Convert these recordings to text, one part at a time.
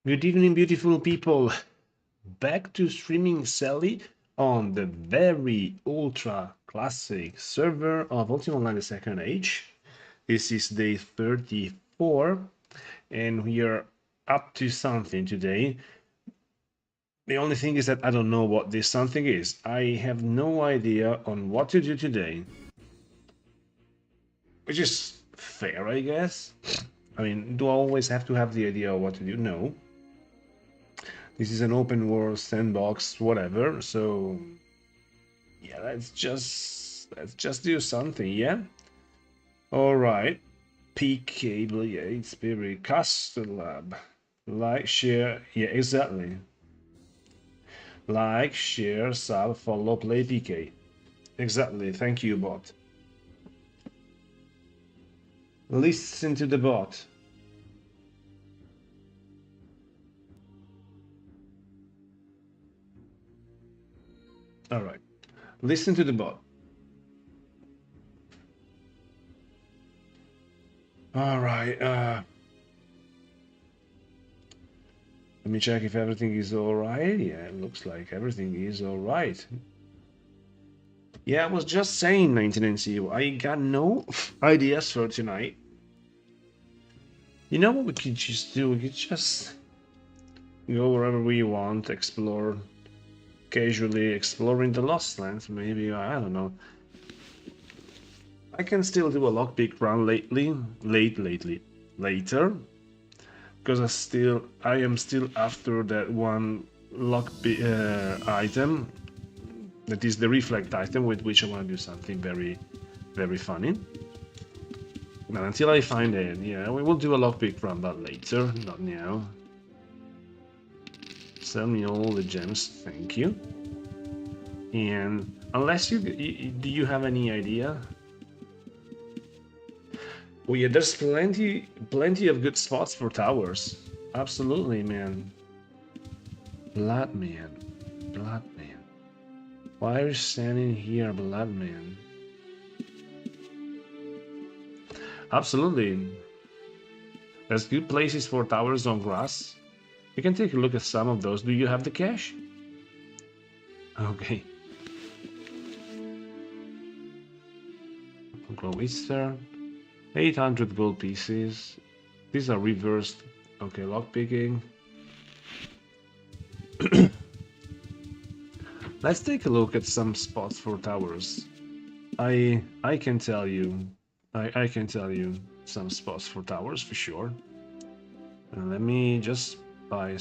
Good evening, beautiful people. Back to streaming Sally on the very ultra classic server of Ultima Online Second Age. This is day 34, and we are up to something today. The only thing is that I don't know what this something is. I have no idea on what to do today. Which is fair, I guess. I mean, do I always have to have the idea of what to do? No. This is an open world sandbox, whatever. So yeah, let's just do something, yeah? Alright. PK Blade Spirit Custom Lab. Like, share, yeah, exactly. Like, share, sub, follow, play PK. Exactly, thank you, bot. Listen to the bot. Alright. Listen to the bot. Alright, let me check if everything is alright. Yeah, it looks like everything is alright. Yeah, I was just saying, 19NCU, I got no ideas for tonight. You know what we could just do? We could just go wherever we want, explore, casually exploring the Lost Lands, maybe, I don't know. I can still do a lockpick run later, because I am still after that one lockpick item, that is the reflect item, with which I want to do something very, very funny. But until I find it, yeah, we will do a lockpick run, but later, not now. Sell me all the gems, thank you. And unless do you have any idea? Oh yeah, there's plenty of good spots for towers. Absolutely, man. Blood man. Why are you standing here, Blood man? Absolutely. There's good places for towers on grass. You can take a look at some of those. Do you have the cash? Okay. Glow Easter. 800 gold pieces. These are reversed. Okay, lockpicking. Let's take a look at some spots for towers. I can tell you. I can tell you some spots for towers for sure. And let me just buy a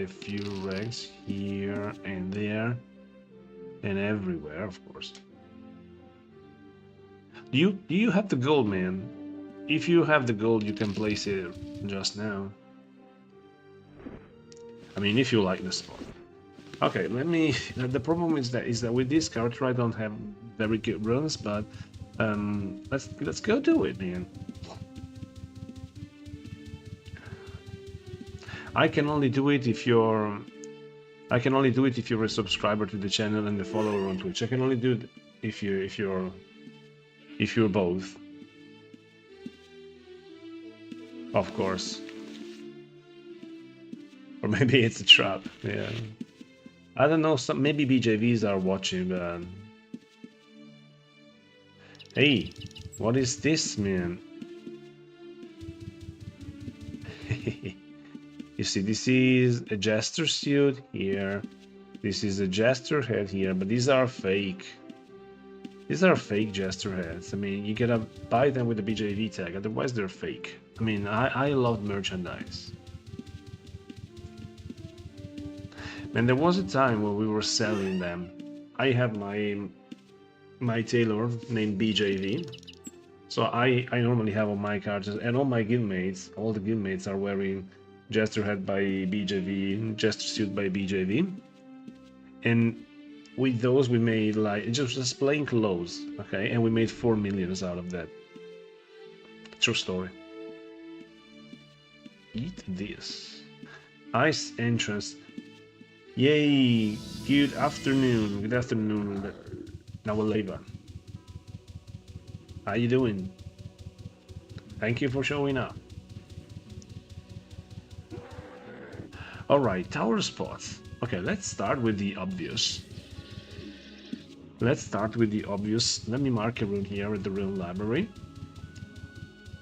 few rags here and there and everywhere, of course. Do you have the gold, man? If you have the gold, you can place it just now. I mean, if you like the spot. Okay, let me. The problem is that with this character I don't have very good runs, but let's go do it, man. I can only do it if you're a subscriber to the channel and a follower on Twitch. I can only do it if you're both. Of course. Or maybe it's a trap. Yeah. I don't know. Maybe BJVs are watching, but hey, what is this, man? You see, this is a jester suit here. This is a jester head here, but these are fake. These are fake jester heads. I mean, you gotta buy them with the BJV tag, otherwise they're fake. I mean, I love merchandise. And there was a time when we were selling them. I have my tailor named BJV. So I normally have on my cards, and all my guildmates, all the guildmates are wearing Jester head by BJV, Jester suit by BJV. And with those we made like just plain clothes, okay? And we made 4 millions out of that. True story. Eat this. Ice entrance. Yay! Good afternoon. Good afternoon, Nawaleva. How you doing? Thank you for showing up. Alright, tower spots. Okay, let's start with the obvious. Let's start with the obvious. Let me mark a rune here at the rune library.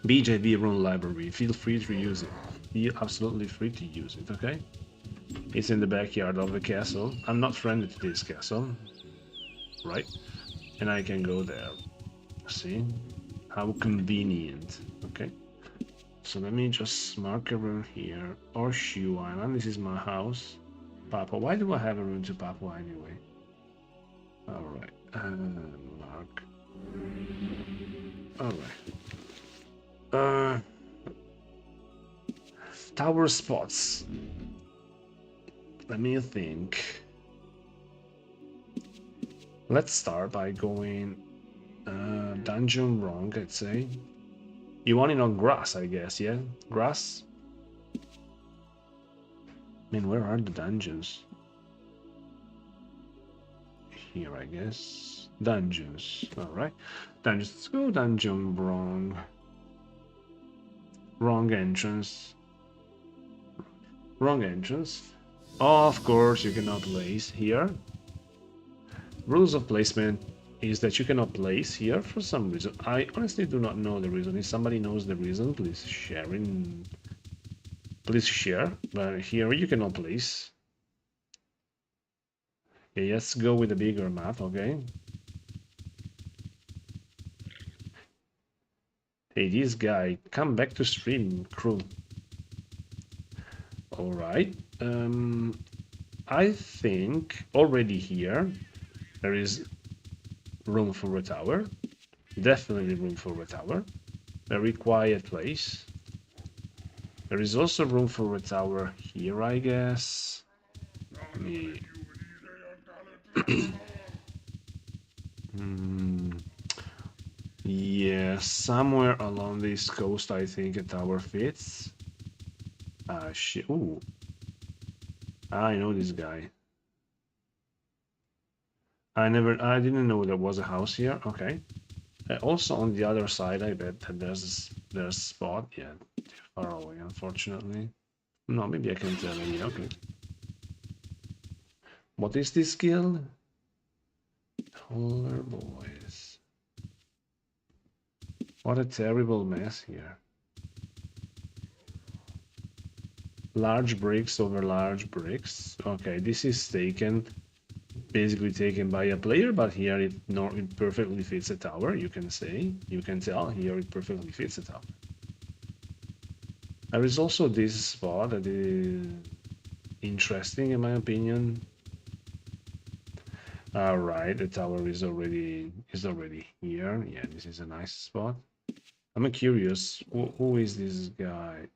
BJV rune library. Feel free to use it. Feel absolutely free to use it, okay? It's in the backyard of the castle. I'm not friendly to this castle. Right? And I can go there. See? How convenient. Okay. So let me just mark a rune here. Horseshoe Island. This is my house. Papua. Why do I have a rune to Papua anyway? Alright. Mark. Alright. Tower spots. Let me think. Let's start by going dungeon wrong, I'd say. You want it on grass, I guess, yeah? Grass? Man, where are the dungeons? Here, I guess. Dungeons. Alright. Dungeons. Let's go dungeon wrong. Wrong entrance. Wrong entrance. Of course, you cannot place here. Rules of placement is that you cannot place here for some reason. I honestly do not know the reason. If somebody knows the reason, please share. Please share. But here you cannot place. Okay, let's go with a bigger map, okay? Hey, this guy, come back to stream, crew. Alright. I think already here there is room for a tower. Definitely room for a tower. Very quiet place. There is also room for a tower here, I guess. Yeah, somewhere along this coast, I think a tower fits. Shit. Ooh. I know this guy. I didn't know there was a house here. Okay. Also on the other side, I bet that there's a spot. Yeah, too far away, unfortunately. No, maybe I can tell you. Okay. What is this guild? Polar boys. What a terrible mess here. Large bricks over large bricks. Okay, this is basically taken by a player, but here it perfectly fits a tower. You can tell here it perfectly fits a tower. There is also this spot that is interesting in my opinion. All right, the tower is already here. Yeah, this is a nice spot. I'm curious, who is this guy?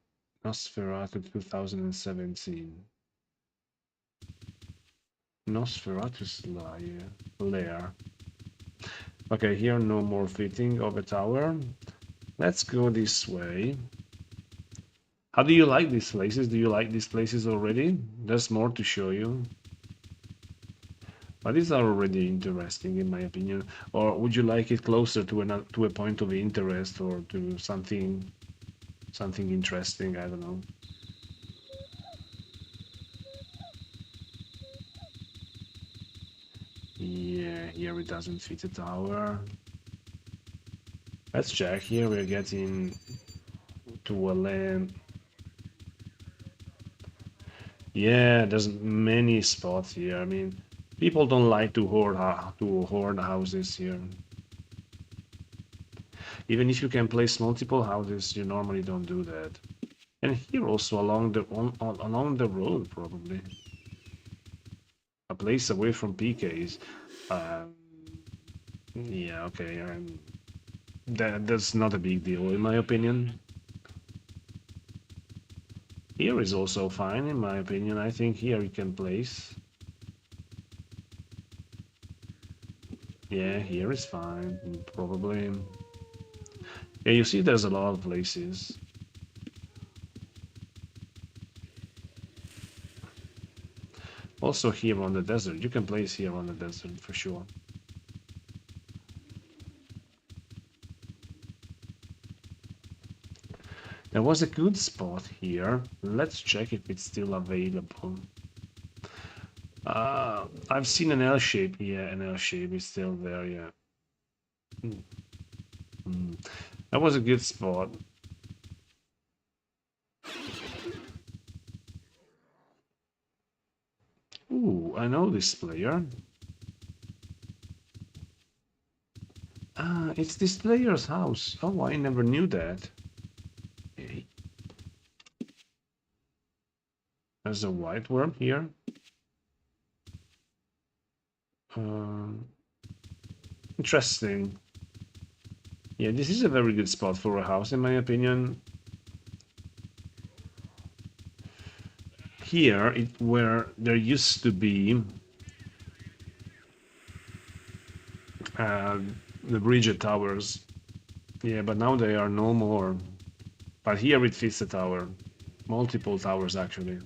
Nosferatu 2017. Nosferatu's lair. Okay, here no more fitting of a tower. Let's go this way. How do you like these places? Do you like these places already? There's more to show you. But these are already interesting in my opinion. Or would you like it closer to a point of interest or to something interesting? I don't know. Yeah, here it doesn't fit a tower. Let's check. Here we're getting to a land. Yeah, there's many spots here. I mean, people don't like to hoard houses here. Even if you can place multiple houses, you normally don't do that. And here also along the road, probably a place away from PKs. Yeah, okay. That's not a big deal in my opinion. Here is also fine in my opinion. I think here you can place. Yeah, here is fine, probably. Yeah, you see there's a lot of places. Also here on the desert, you can place here on the desert for sure. There was a good spot here. Let's check if it's still available. I've seen an L shape. Yeah, an L shape is still there. Yeah. That was a good spot. Ooh, I know this player. Ah, it's this player's house. Oh, I never knew that. Okay. There's a white worm here. Interesting. Yeah, this is a very good spot for a house, in my opinion. Here, where there used to be the Bridget towers. Yeah, but now they are no more. But here it fits a tower. Multiple towers, actually.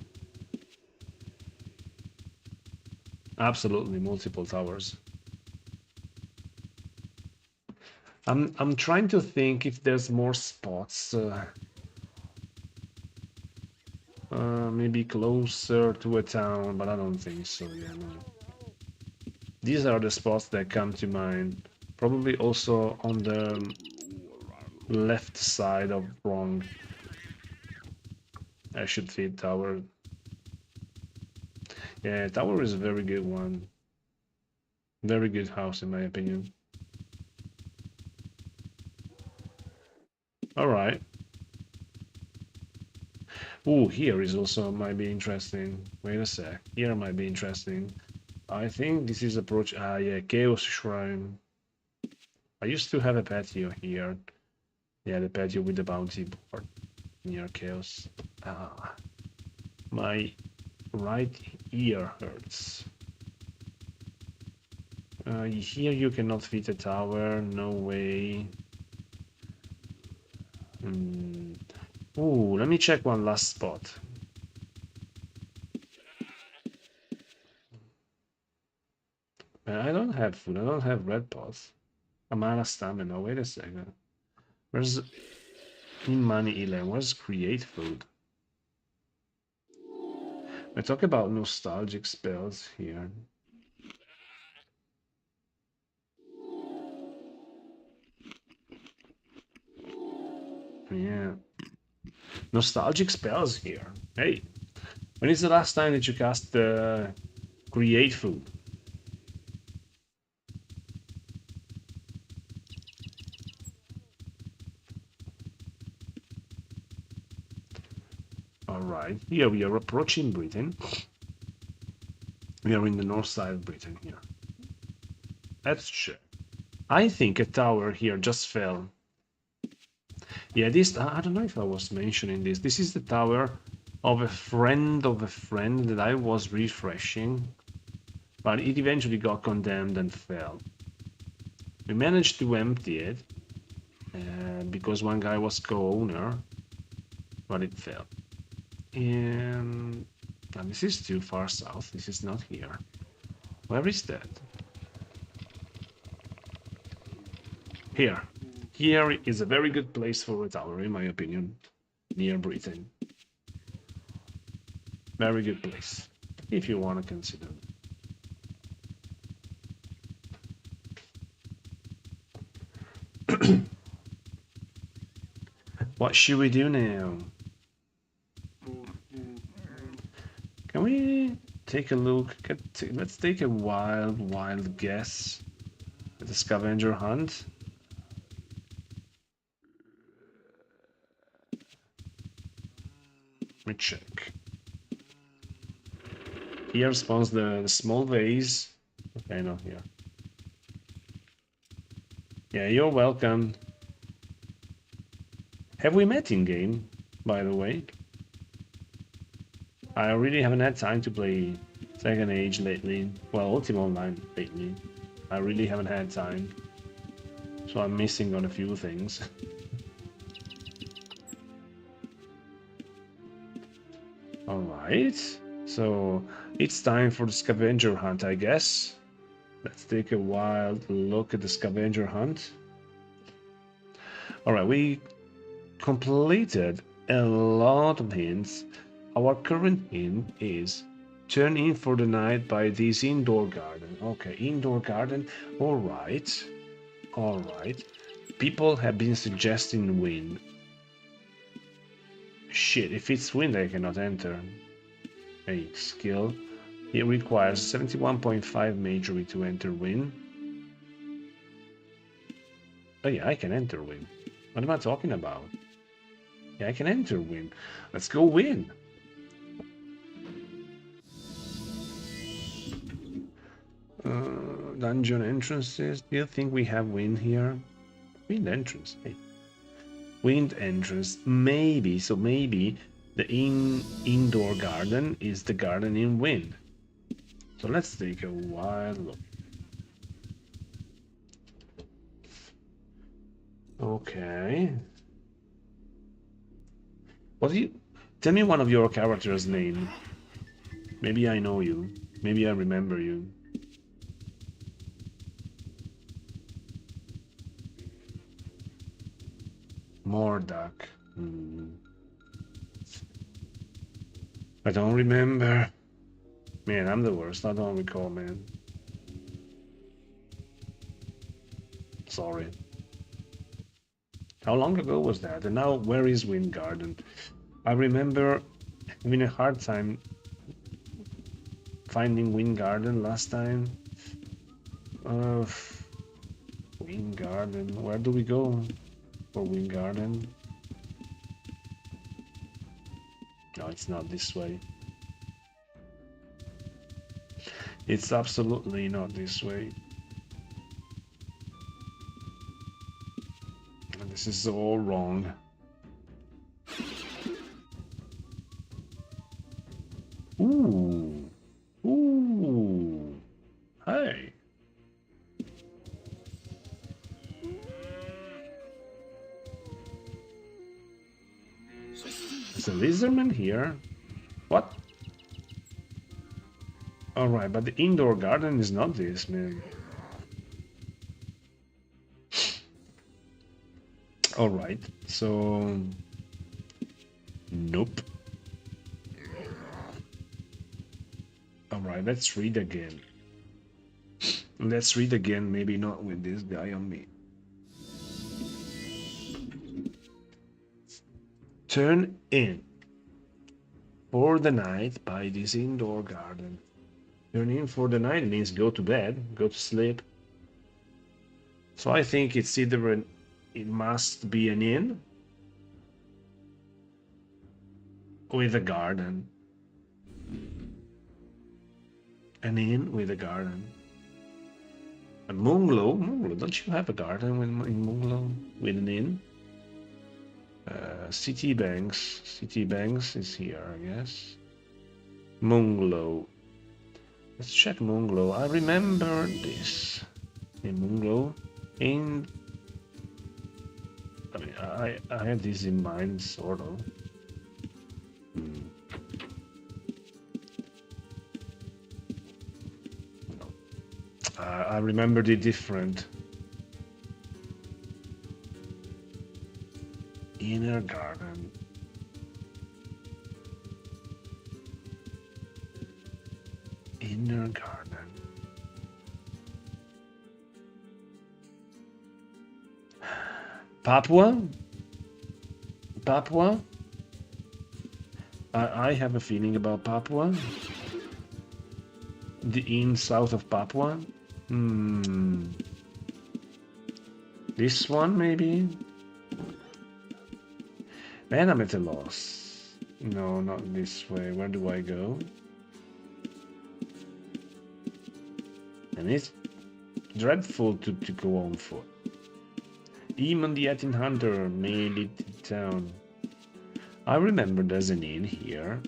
Absolutely, multiple towers. I'm trying to think if there's more spots. Maybe closer to a town, but I don't think so. Yeah, no. These are the spots that come to mind. Probably also on the left side of wrong. I should feed tower. Yeah, tower is a very good one. Very good house in my opinion. All right. Oh, here is also might be interesting. Wait a sec. Here might be interesting. I think this is approach. Ah, yeah, Chaos Shrine. I used to have a patio here. Yeah, the patio with the bounty board near Chaos. Ah, my right ear hurts. Here you cannot fit a tower. No way. Ooh, let me check one last spot. I don't have food. I don't have red pots. I'm out of stamina. Wait a second. Where's in money 11? Where's create food? I talk about nostalgic spells here. Yeah. Nostalgic spells here. Hey, when is the last time that you cast create food? Alright, here we are approaching Britain. We are in the north side of Britain here. Let's check. I think a tower here just fell. Yeah, this, I don't know if I was mentioning this. This is the tower of a friend that I was refreshing, but it eventually got condemned and fell. We managed to empty it because one guy was co-owner, but it fell. And this is too far south. This is not here. Where is that? Here. Here is a very good place for a tower, in my opinion, near Britain. Very good place, if you want to consider. What should we do now? Can we take a look? Let's take a wild guess at the scavenger hunt. Let me check. Here spawns the small vase. Okay, no, here. Yeah, you're welcome. Have we met in game, by the way? I really haven't had time to play Second Age lately. Well, Ultima Online lately. I really haven't had time. So I'm missing on a few things. Alright. So it's time for the scavenger hunt, I guess. Let's take a wild look at the scavenger hunt. Alright, we completed a lot of hints. Our current hint is turn in for the night by this indoor garden. Okay, indoor garden. All right. All right. People have been suggesting wind. Shit, if it's wind, I cannot enter. A skill. It requires 71.5 majory to enter wind. Oh yeah, I can enter wind. What am I talking about? Yeah, I can enter wind. Let's go win. Dungeon entrances. Do you think we have wind here? Wind entrance. Hey. Wind entrance. Maybe. So maybe the indoor garden is the garden in wind. So let's take a wild look. Okay. What do you... Tell me one of your characters' name. Maybe I know you. Maybe I remember you. Mordak. I don't remember. Man, I'm the worst. I don't recall, man. Sorry. How long ago was that? And now, where is Wind Garden? I remember having a hard time finding Wind Garden last time. Wind Garden. Where do we go for Wind Garden? No, it's not this way. It's absolutely not this way. This is all wrong. Ooh. Ooh. Hey. There's a lizardman here. What? Alright, but the indoor garden is not this, man. Alright, so... Nope. Alright, let's read again. Let's read again, maybe not with this guy on me. Turn in for the night by this indoor garden. Turn in for the night means go to bed, go to sleep. So I think it's either an... It must be an inn with a garden. An inn with a garden. A Moonglow? Moonglow, don't you have a garden in Moonglow with an inn? City Banks. City Banks is here, I guess. Moonglow. Let's check Moonglow. I remember this. In Moonglow. In... I mean, I had this in mind, sort of. No. I remembered it different. Inner garden. Inner garden. Papua? Papua? I have a feeling about Papua. The inn south of Papua? This one, maybe? Man, I'm at a loss. No, not this way. Where do I go? And it's dreadful to go on foot. Even the 1800 made it to town. I remember there's an inn here.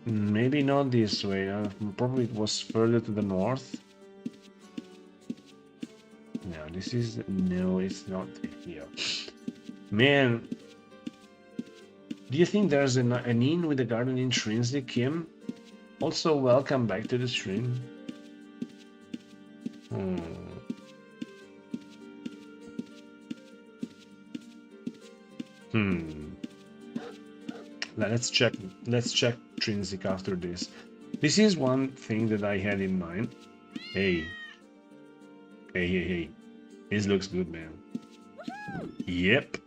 Maybe not this way. Probably it was further to the north. No, this is... No, it's not here. Man, do you think there's an inn with a garden intrinsic, Kim? Also, welcome back to the stream. let's check Trinsic after this. This is one thing that I had in mind. Hey. Hey. This looks good, man. Yep.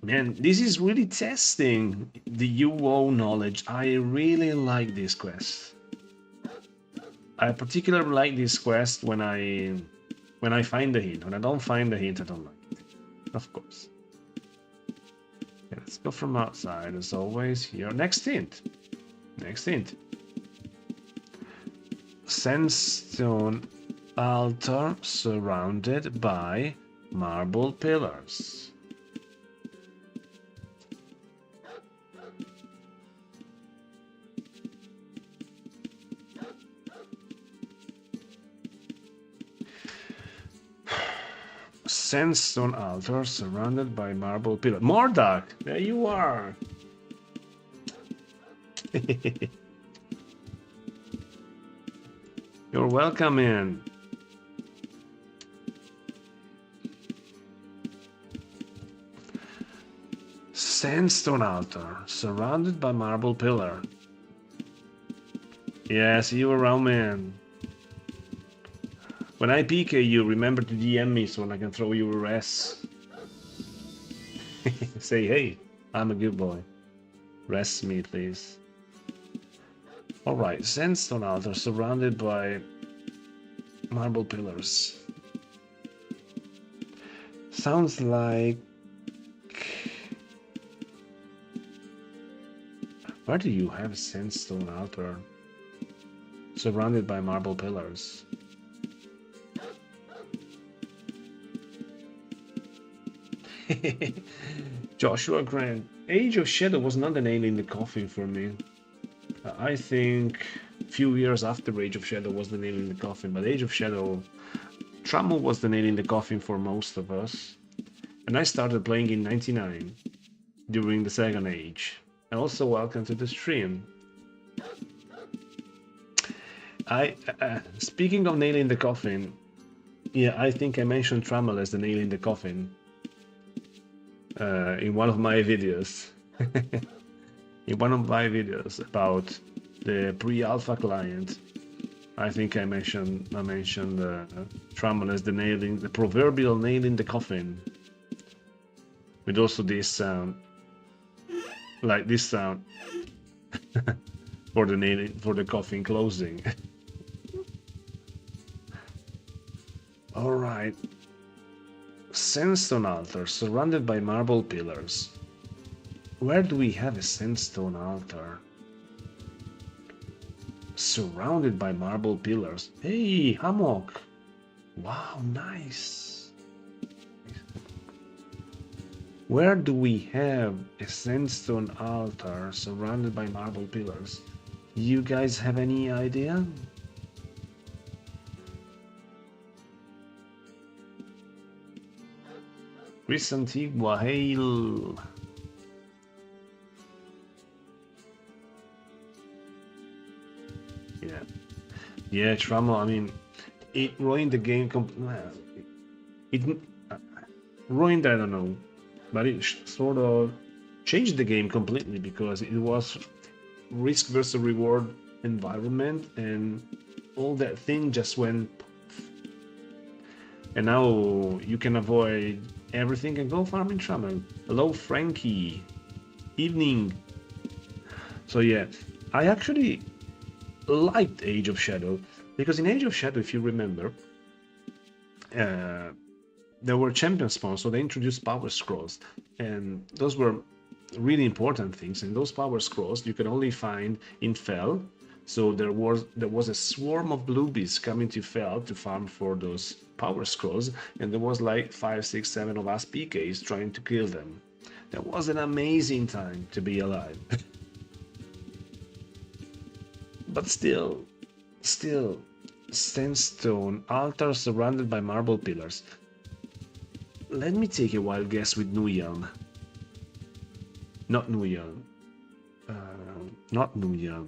Man, this is really testing the UO knowledge. I really like this quest. I particularly like this quest when I find the hint. When I don't find the hint, I don't like it. Of course. Okay, let's go from outside as always. Here, next hint. Sandstone altar surrounded by marble pillars. Sandstone altar surrounded by marble pillars. Mordak, there you are. You're welcome in. Sandstone altar surrounded by marble pillar. Yeah, see you around, man. When I PK you, remember to DM me so I can throw you a res. Say, hey, I'm a good boy. Rest me, please. Alright, sandstone altar surrounded by marble pillars. Sounds like... Where do you have a sandstone altar surrounded by marble pillars? Joshua Grant. Age of Shadow was not the nail in the coffin for me. I think a few years after Age of Shadow was the nail in the coffin, but Age of Shadow, Trammel was the nail in the coffin for most of us. And I started playing in '99 during the Second Age. And also welcome to the stream. Speaking of nail in the coffin, yeah, I think I mentioned Trammel as the nail in the coffin. In one of my videos. In one of my videos about the pre-alpha client, I think I mentioned Trammel as the proverbial nail in the coffin, with also this sound, like this sound, for the coffin closing. All right. Sandstone altar surrounded by marble pillars. Where do we have a sandstone altar? Surrounded by marble pillars. Hey, Hammock! Wow, nice! Where do we have a sandstone altar surrounded by marble pillars? You guys have any idea? Chris Antigua, hail! Yeah, Trammel, I mean, it ruined the game ruined, I don't know, but it sort of changed the game completely, because it was risk versus reward environment, and all that thing just went, and now you can avoid everything and go farming Trammel. Hello, Frankie. Evening. So yeah, I actually liked Age of Shadow, because in Age of Shadow, if you remember, there were champion spawns, so they introduced power scrolls, and those were really important things. And those power scrolls you could only find in Fel, so there was a swarm of bluebees coming to Fel to farm for those power scrolls, and there was like 5, 6, 7 of us PKs trying to kill them. That was an amazing time to be alive. But still, sandstone altar surrounded by marble pillars. Let me take a wild guess with Nuyelm. Not Nuyelm. Not Nuyelm.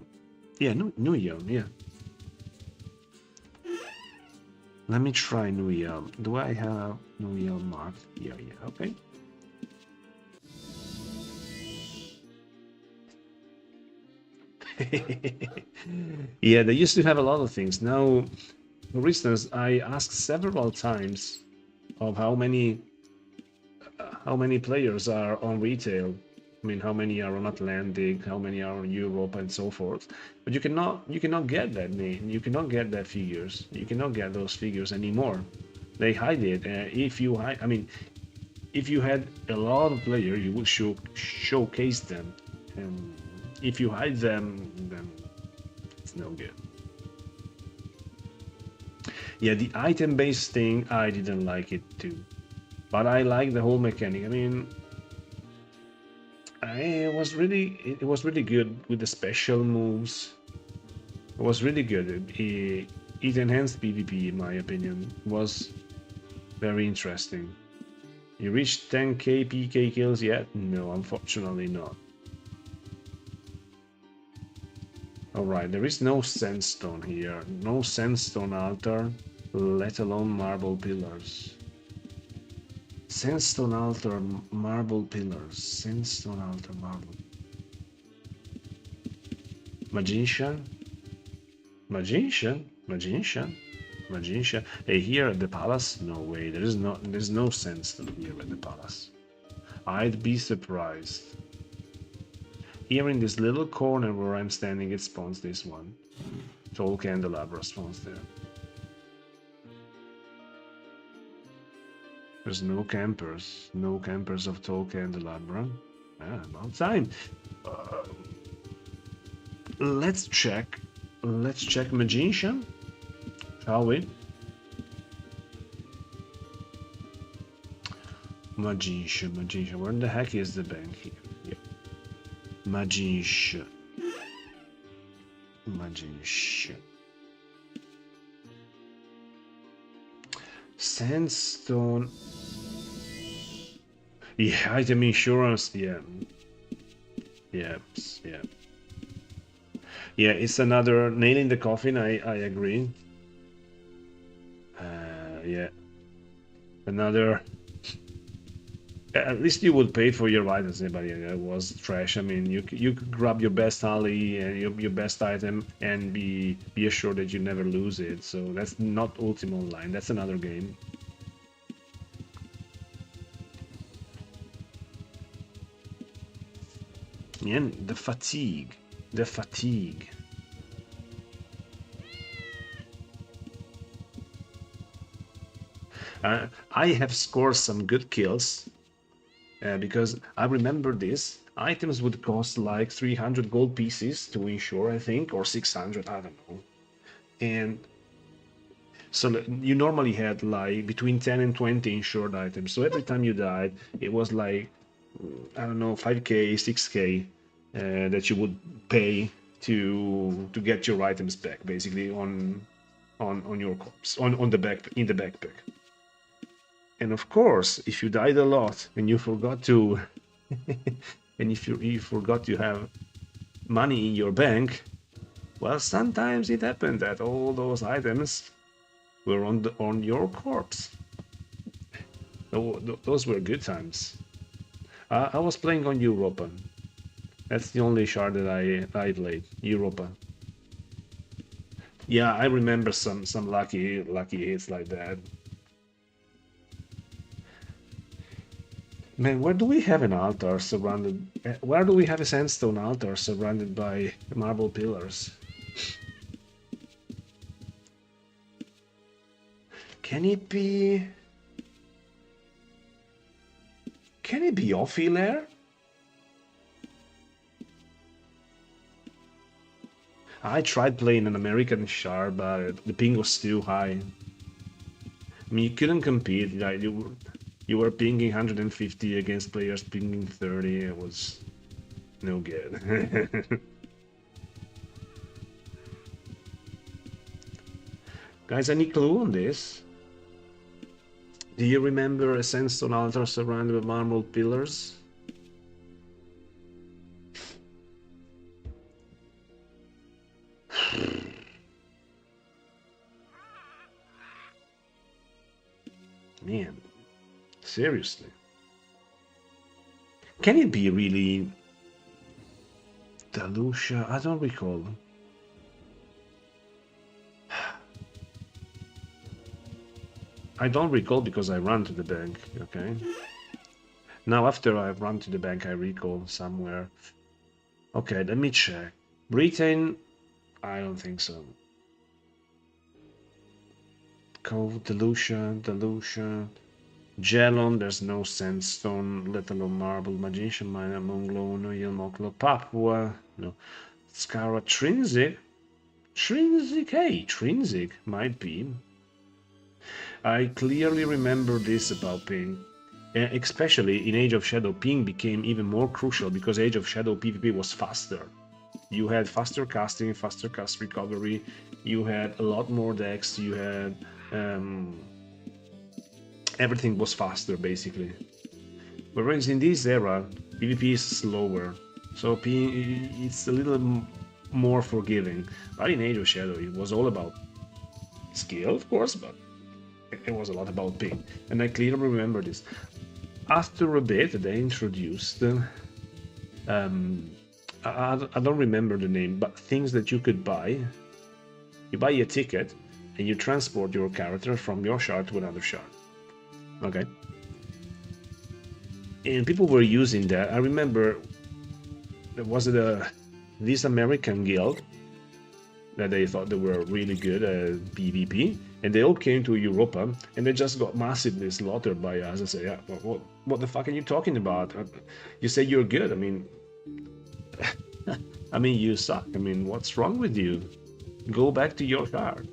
Yeah, Nuyelm, yeah. Let me try Nuyelm. Do I have Nuyelm marked? Yeah, okay. Yeah, they used to have a lot of things. Now, for instance, I asked several times of how many players are on retail. I mean, how many are on Atlantic, how many are on Europe, and so forth. But you cannot get that name. You cannot get that figures. You cannot get those figures anymore. They hide it. If you hide, I mean, if you had a lot of players, you would showcase them. And if you hide them, then it's no good. Yeah, the item-based thing, I didn't like it too. But I like the whole mechanic. I mean, it was really good with the special moves. It was really good. It enhanced PvP, in my opinion. It was very interesting. You reached 10k PK kills yet? No, unfortunately not. Alright, there is no sandstone here. No sandstone altar, let alone marble pillars. Sandstone altar, marble pillars. Sandstone altar, marble. Magician? Magician? Magician? Magician? Hey, here at the palace? No way, there's no sandstone here at the palace. I'd be surprised. Here in this little corner where I'm standing, it spawns this one. Tall candelabra spawns there. There's no campers. No campers of tall candelabra. Ah, about time. Let's check. Let's check magician, shall we? Magician. Where the heck is the bank here? Yep. Magician. Sandstone. Yeah, item insurance. Yeah. Yeah. Yeah, it's another nail in the coffin. I agree. Yeah. Another. At least you would pay for your items, but yeah, it was trash. I mean, you could grab your best alley and your best item and be assured that you never lose it. So that's not Ultima Online. That's another game. And the fatigue. I have scored some good kills because I remember this. Items would cost like 300 gold pieces to insure, I think, or 600, I don't know. And so you normally had like between 10 and 20 insured items. So every time you died, it was like, I don't know, 5k, 6k that you would pay to get your items back, basically on your corpse, on the back in the backpack. And of course, if you died a lot and you forgot to, and if you forgot to have money in your bank, well, sometimes it happened that all those items were on your corpse. Those were good times. I was playing on Europa. That's the only shard that I played. Europa. Yeah, I remember some lucky hits like that. Man, where do we have an altar surrounded? Where do we have a sandstone altar surrounded by marble pillars? Can it be? Can it be off-layer? I tried playing an American shard, but the ping was too high. I mean, you couldn't compete. Like, you were pinging 150 against players pinging 30. It was no good. Guys, any clue on this? Do you remember a sandstone altar surrounded with marble pillars? Man, seriously. Can it be really Delucia, I don't recall. I don't recall because I ran to the bank, okay? Now after I've run to the bank, I recall somewhere. Okay, let me check. Britain, I don't think so. Cove, Delucia. Gelon, there's no sandstone, let alone marble. Magician, Miner, Monglo, no Yelmoklo, Papua, no. Skara, Trinsic? Trinsic, hey, Trinsic, might be. I clearly remember this about ping. Especially in Age of Shadow, ping became even more crucial because Age of Shadow PvP was faster. You had faster casting, faster cast recovery, you had a lot more decks, you had... everything was faster, basically. Whereas in this era, PvP is slower, so it's a little more forgiving. But in Age of Shadow, it was all about skill, of course, but it was a lot about ping. And I clearly remember this. After a bit, they introduced... I don't remember the name, but things that you could buy. You buy a ticket, and you transport your character from your shard to another shard. Okay. And people were using that. I remember there was this American guild that they thought they were really good at PvP, and they all came to Europa, and they just got massively slaughtered by us. I say, yeah, what the fuck are you talking about? You say you're good. I mean, you suck. I mean, what's wrong with you? Go back to your shard.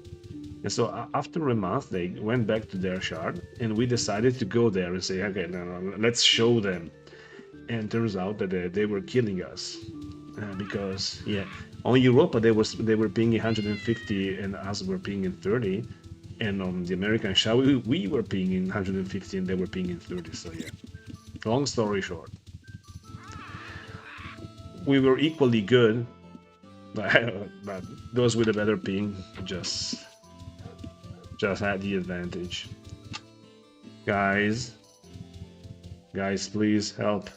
And so after a month, they went back to their shard, and we decided to go there and say, okay, no, let's show them. And turns out that they were killing us because, yeah, on Europa they were pinging 150 and us were pinging 30, and on the American shard we were pinging 150 and they were pinging 30. So yeah, long story short, we were equally good, but those with a better ping just had the advantage. Guys, please help.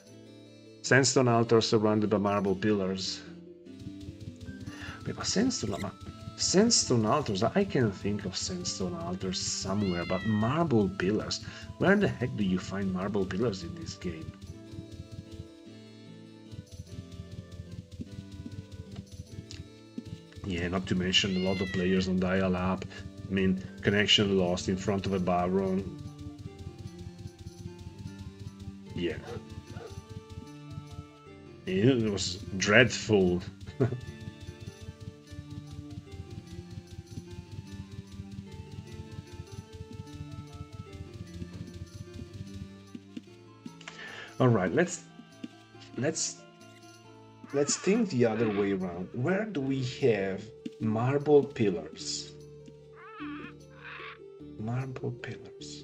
Sandstone altars surrounded by marble pillars. But sandstone altars, I can think of sandstone altars somewhere, but marble pillars, where the heck do you find marble pillars in this game? Yeah, not to mention a lot of players on dial-up. I mean, connection lost in front of a baron. Yeah. It was dreadful. All right, let's think the other way around. Where do we have marble pillars? Marble pillars.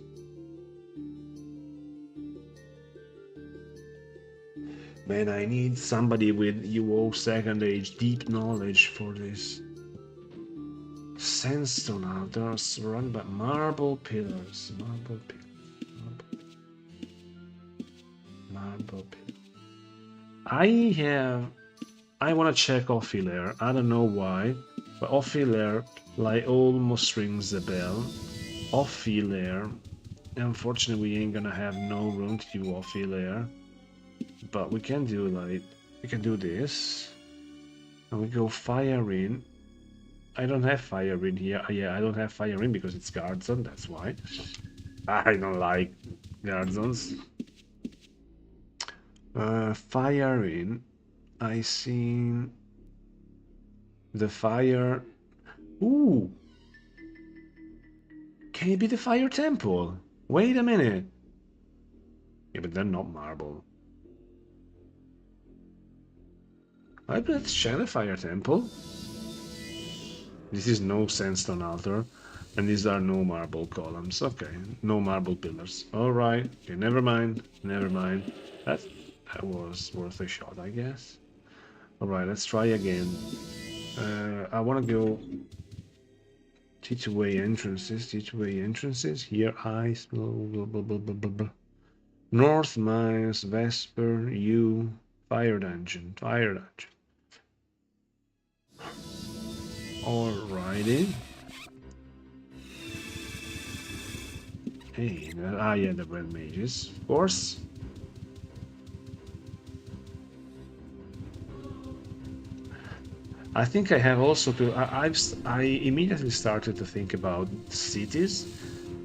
Man, I need somebody with UO Second Age deep knowledge for this. Sandstone altars surrounded by marble pillars. Marble pillars. Marble pillars. I want to check Ophilair. I don't know why, but Ophilair like almost rings a bell. Ophilair. Unfortunately, we ain't gonna have no room to do Ophilair. But we can do this. And we go fire in. I don't have fire in here. Yeah, I don't have fire in because it's guardian, that's why. I don't like guardians. Fire in. I seen the fire. Ooh. Can it be the fire temple? Wait a minute. Yeah, but they're not marble. I bet it's China Fire Temple. This is no sandstone altar, and these are no marble columns. Okay, no marble pillars. Alright, okay, never mind. That was worth a shot, I guess. Alright, let's try again. I want to go teach-away entrances. Here, ice, blah, blah, blah, blah, blah, blah. North Mines, Vesper, U, Fire Dungeon. Alrighty. Hey, yeah, the red mages, of course. I think I have also to. I immediately started to think about cities,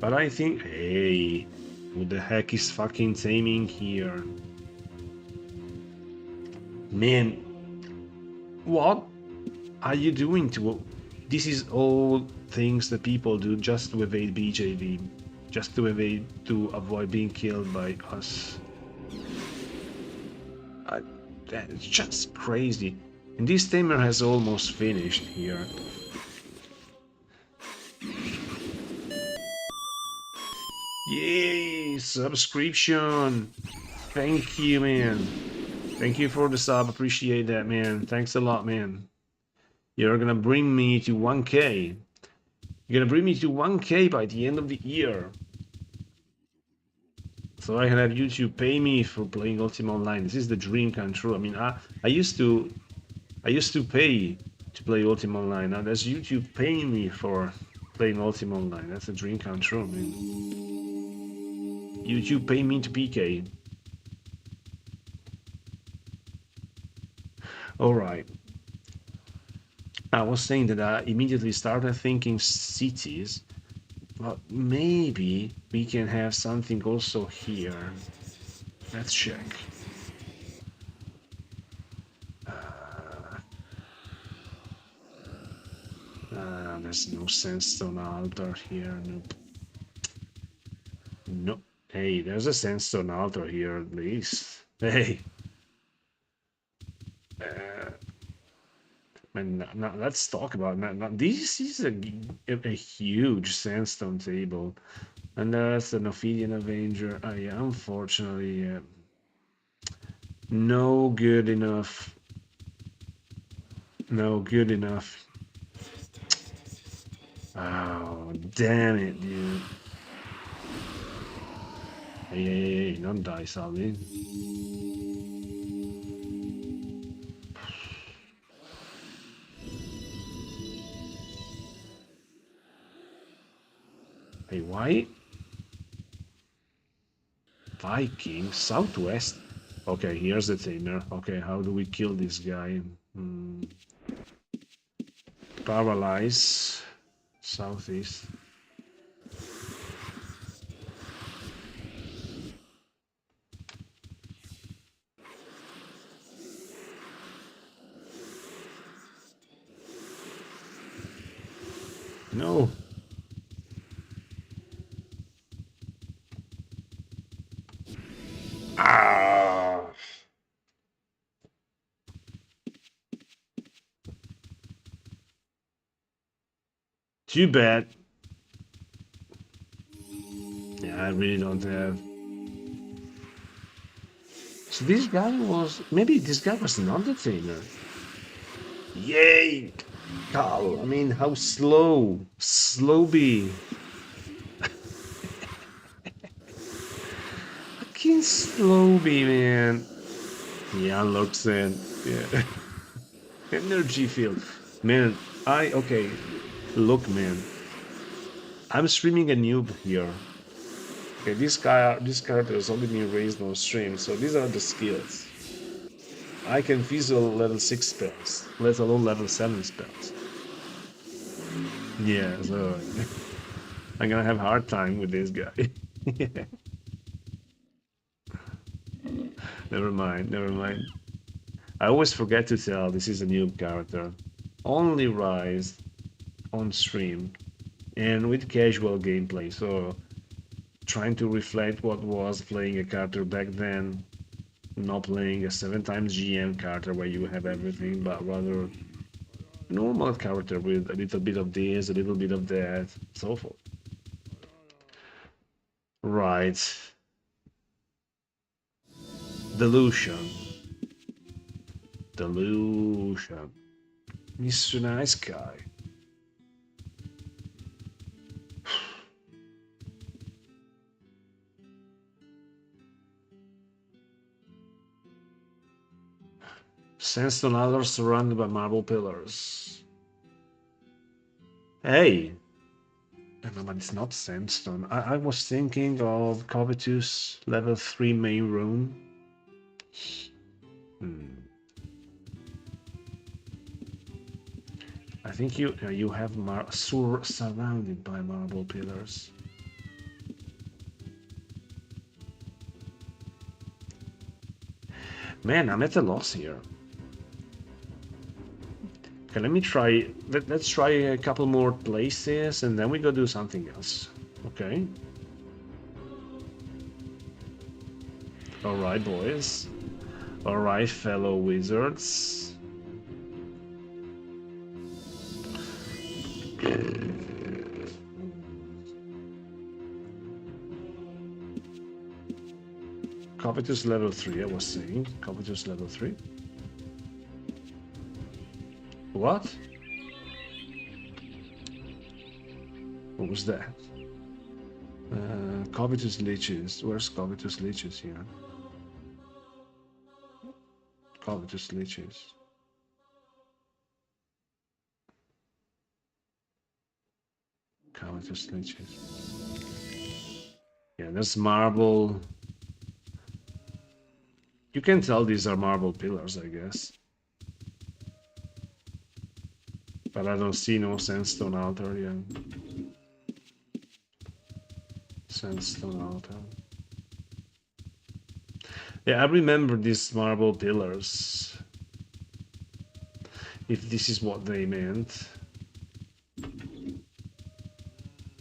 but I think, hey, who the heck is fucking taming here? Man, what are you doing to? This is all things that people do just to evade BJV, just to avoid being killed by us. I, that's just crazy. And this tamer has almost finished here. Yay! Subscription! Thank you, man. Thank you for the sub. Appreciate that, man. Thanks a lot, man. You're gonna bring me to 1K. You're gonna bring me to 1K by the end of the year. So I can have YouTube pay me for playing Ultima Online. This is the dream come true. I mean, I used to pay to play Ultima Online. Now there's YouTube paying me for playing Ultima Online. That's a dream come true, man. YouTube pay me to PK. All right. I was saying that I immediately started thinking cities, but maybe we can have something also here. Let's check. There's no sandstone altar here. Nope. No. Hey, there's a sandstone altar here at least. Hey. And now let's talk about that. Now, this is a huge sandstone table. And there's an Ophidian Avenger. Yeah, unfortunately, no good enough. No good enough. Oh, damn it, dude. Hey, don't die, Salvi. Hey, why? Viking, southwest. Okay, here's the tamer. Okay, how do we kill this guy? Paralyze. Southeast. No. Ah. Too bad. Yeah, I really don't have. So this guy was. Maybe this guy was not the trainer. Yay! Carl, I mean, how slow. Slowby. Fucking Slowby, man. Yeah, looks in. Yeah. Energy field. Man, okay. Look, man. I'm streaming a noob here. Okay, this character has only been raised on stream, so these are the skills. I can fizzle level 6 spells, let alone level 7 spells. Yeah, so I'm gonna have a hard time with this guy. Never mind, never mind. I always forget to tell this is a noob character. Only rise on stream and with casual gameplay, so trying to reflect what was playing a character back then, not playing a 7 times GM character where you have everything, but rather normal character with a little bit of this, a little bit of that, so forth. Right. Delusion. Delusion. Mr. Nice Guy. Sandstone Island surrounded by marble pillars. Hey! No, but it's not sandstone. I was thinking of Covetous level 3 main room. I think you have surrounded by marble pillars. Man, I'm at a loss here. Okay, let me try. Let's try a couple more places, and then we go do something else. Okay. All right, boys. All right, fellow wizards. Covetous level 3, I was saying. Covetous level 3. What? What was that? Covetous leeches. Where's Covetous leeches here? Covetous leeches. Covetous leeches. Yeah, there's marble. You can tell these are marble pillars, I guess. But I don't see no sandstone altar yet. Sandstone altar. Yeah, I remember these marble pillars. If this is what they meant.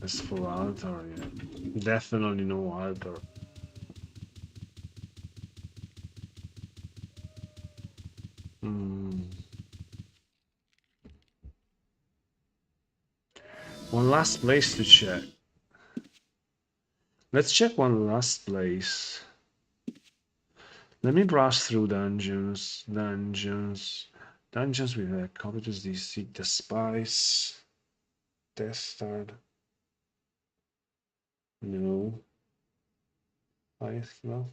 As for altar, yeah. Definitely no altar. One last place to check. Let's check one last place. Let me browse through dungeons. Dungeons with a covetous seek the spice. Dastard. No. Ithloth.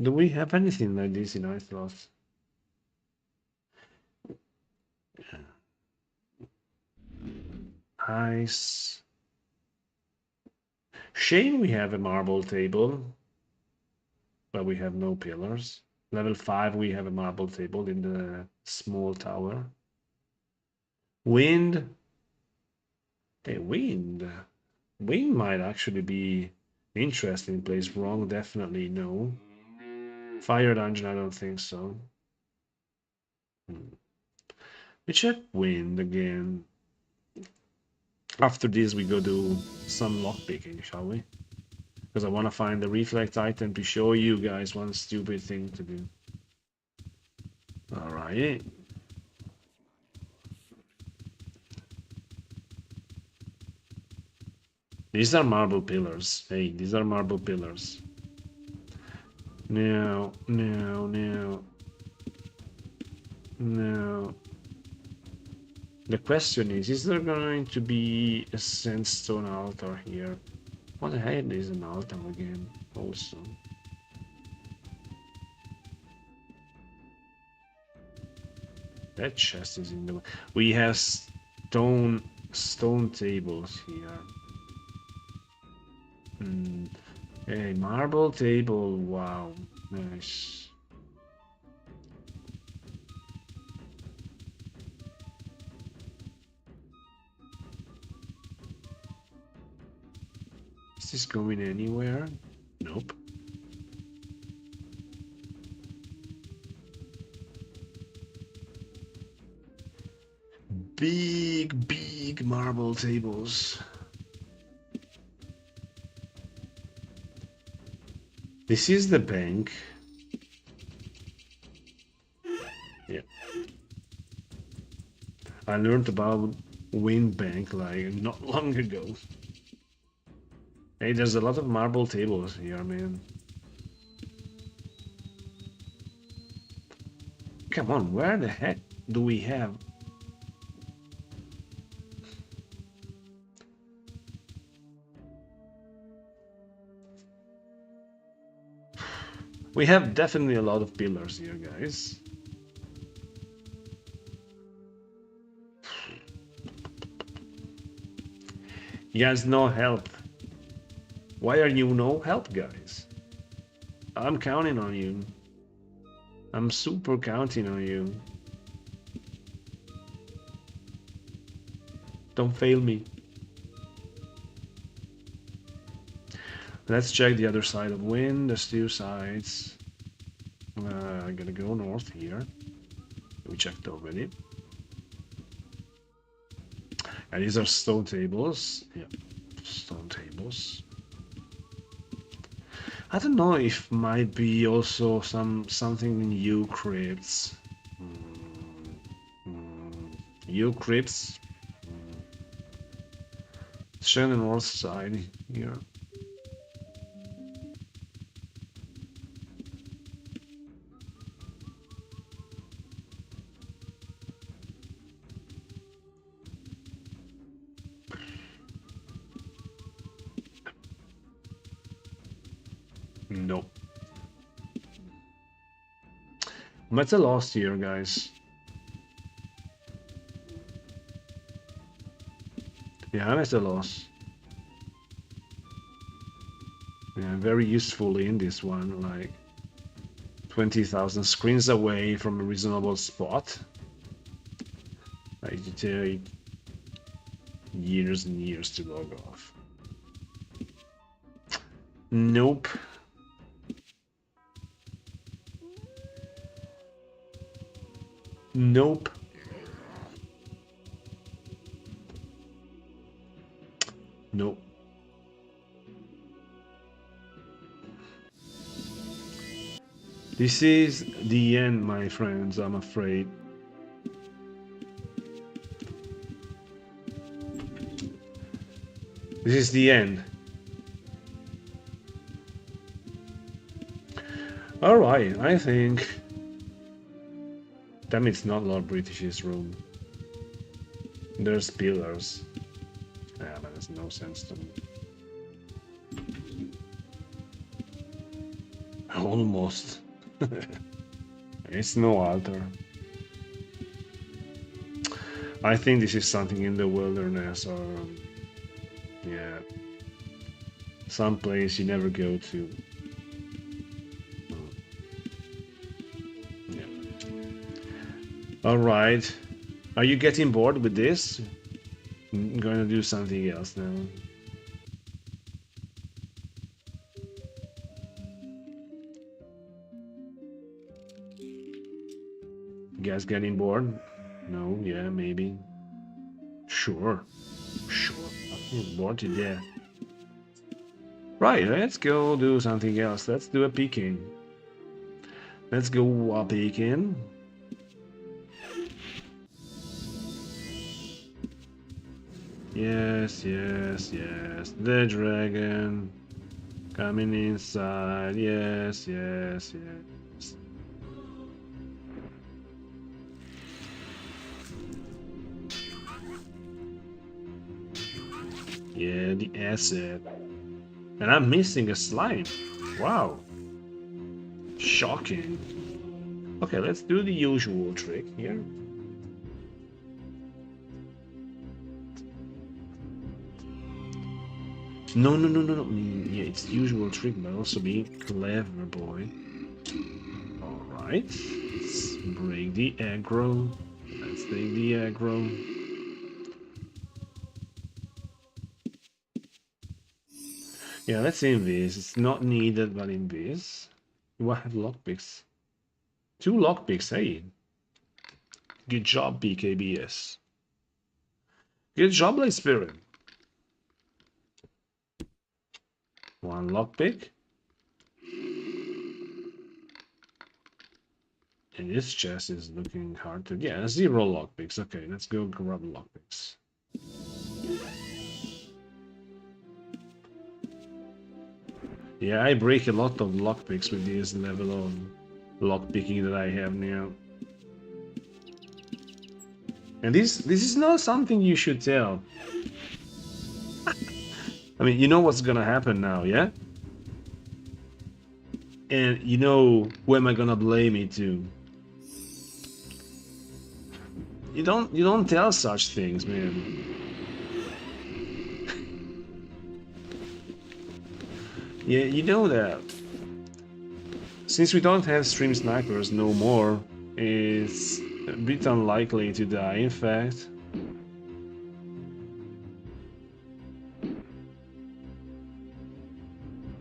Do we have anything like this in Ithloth? Ice. Shame we have a marble table, but we have no pillars. Level 5 we have a marble table in the small tower. Wind. Hey, wind. Wind might actually be interesting place. Wrong, definitely no. Fire dungeon, I don't think so. We check wind again. After this, we go do some lockpicking, shall we? Because I want to find the reflect item to show you guys one stupid thing to do. Alright. These are marble pillars. Hey, these are marble pillars. No, no, no. No. The question is there going to be a sandstone altar here? What the hell is an altar again, also? That chest is in the way. We have stone tables here. Hey, marble table, wow, nice. Is this going anywhere? Nope. Big marble tables. This is the bank. Yeah. I learned about wind bank like not long ago. Hey, there's a lot of marble tables here, man. Come on, where the heck do we have? We have definitely a lot of pillars here, guys. You guys no help. Why are you no help, guys? I'm counting on you. I'm super counting on you. Don't fail me. Let's check the other side of wind. There's two sides. I'm gonna go north here. We checked already. And these are stone tables. Yeah, stone tables. I don't know if might be also something in U crypts. U crypts. Let's check the north side here. Nope. I'm at a loss here, guys. Yeah, I'm at a loss. Yeah, very usefully in this one, like 20,000 screens away from a reasonable spot. Like, you take years and years to log off. Nope. Nope. Nope. This is the end, my friends, I'm afraid. This is the end. Alright, I think... Damn, it's not Lord British's room. There's pillars. Yeah, but there's no sense to me. Almost. It's no altar. I think this is something in the wilderness or... yeah. Some place you never go to. Alright. Are you getting bored with this? I'm going to do something else now. You guys getting bored? No? Yeah, maybe. Sure. Sure. I'm bored to death. Right, let's go do something else. Let's do a peeking. Let's go a peeking. Yes, yes, yes. The dragon coming inside. Yes, yes, yes. Yeah, the asset. And I'm missing a slime. Wow. Shocking. Okay, let's do the usual trick here. No, no, no, no, no. Yeah, it's the usual trick, but also be clever, boy. Alright. Let's break the aggro. Let's take the aggro. Yeah, let's invis. It's not needed, but invis. Do I have lockpicks? 2 lockpicks, hey. Good job, BKBS. Good job, Light Spirit. 1 lockpick. And this chest is looking hard to... yeah, 0 lockpicks. Okay, let's go grab lockpicks. Yeah, I break a lot of lockpicks with this level of lockpicking that I have now. And this is not something you should tell. I mean, you know what's gonna happen now, yeah? And you know who am I gonna blame it to? You don't tell such things, man. Yeah, you know that since we don't have stream snipers no more, it's a bit unlikely to die, in fact.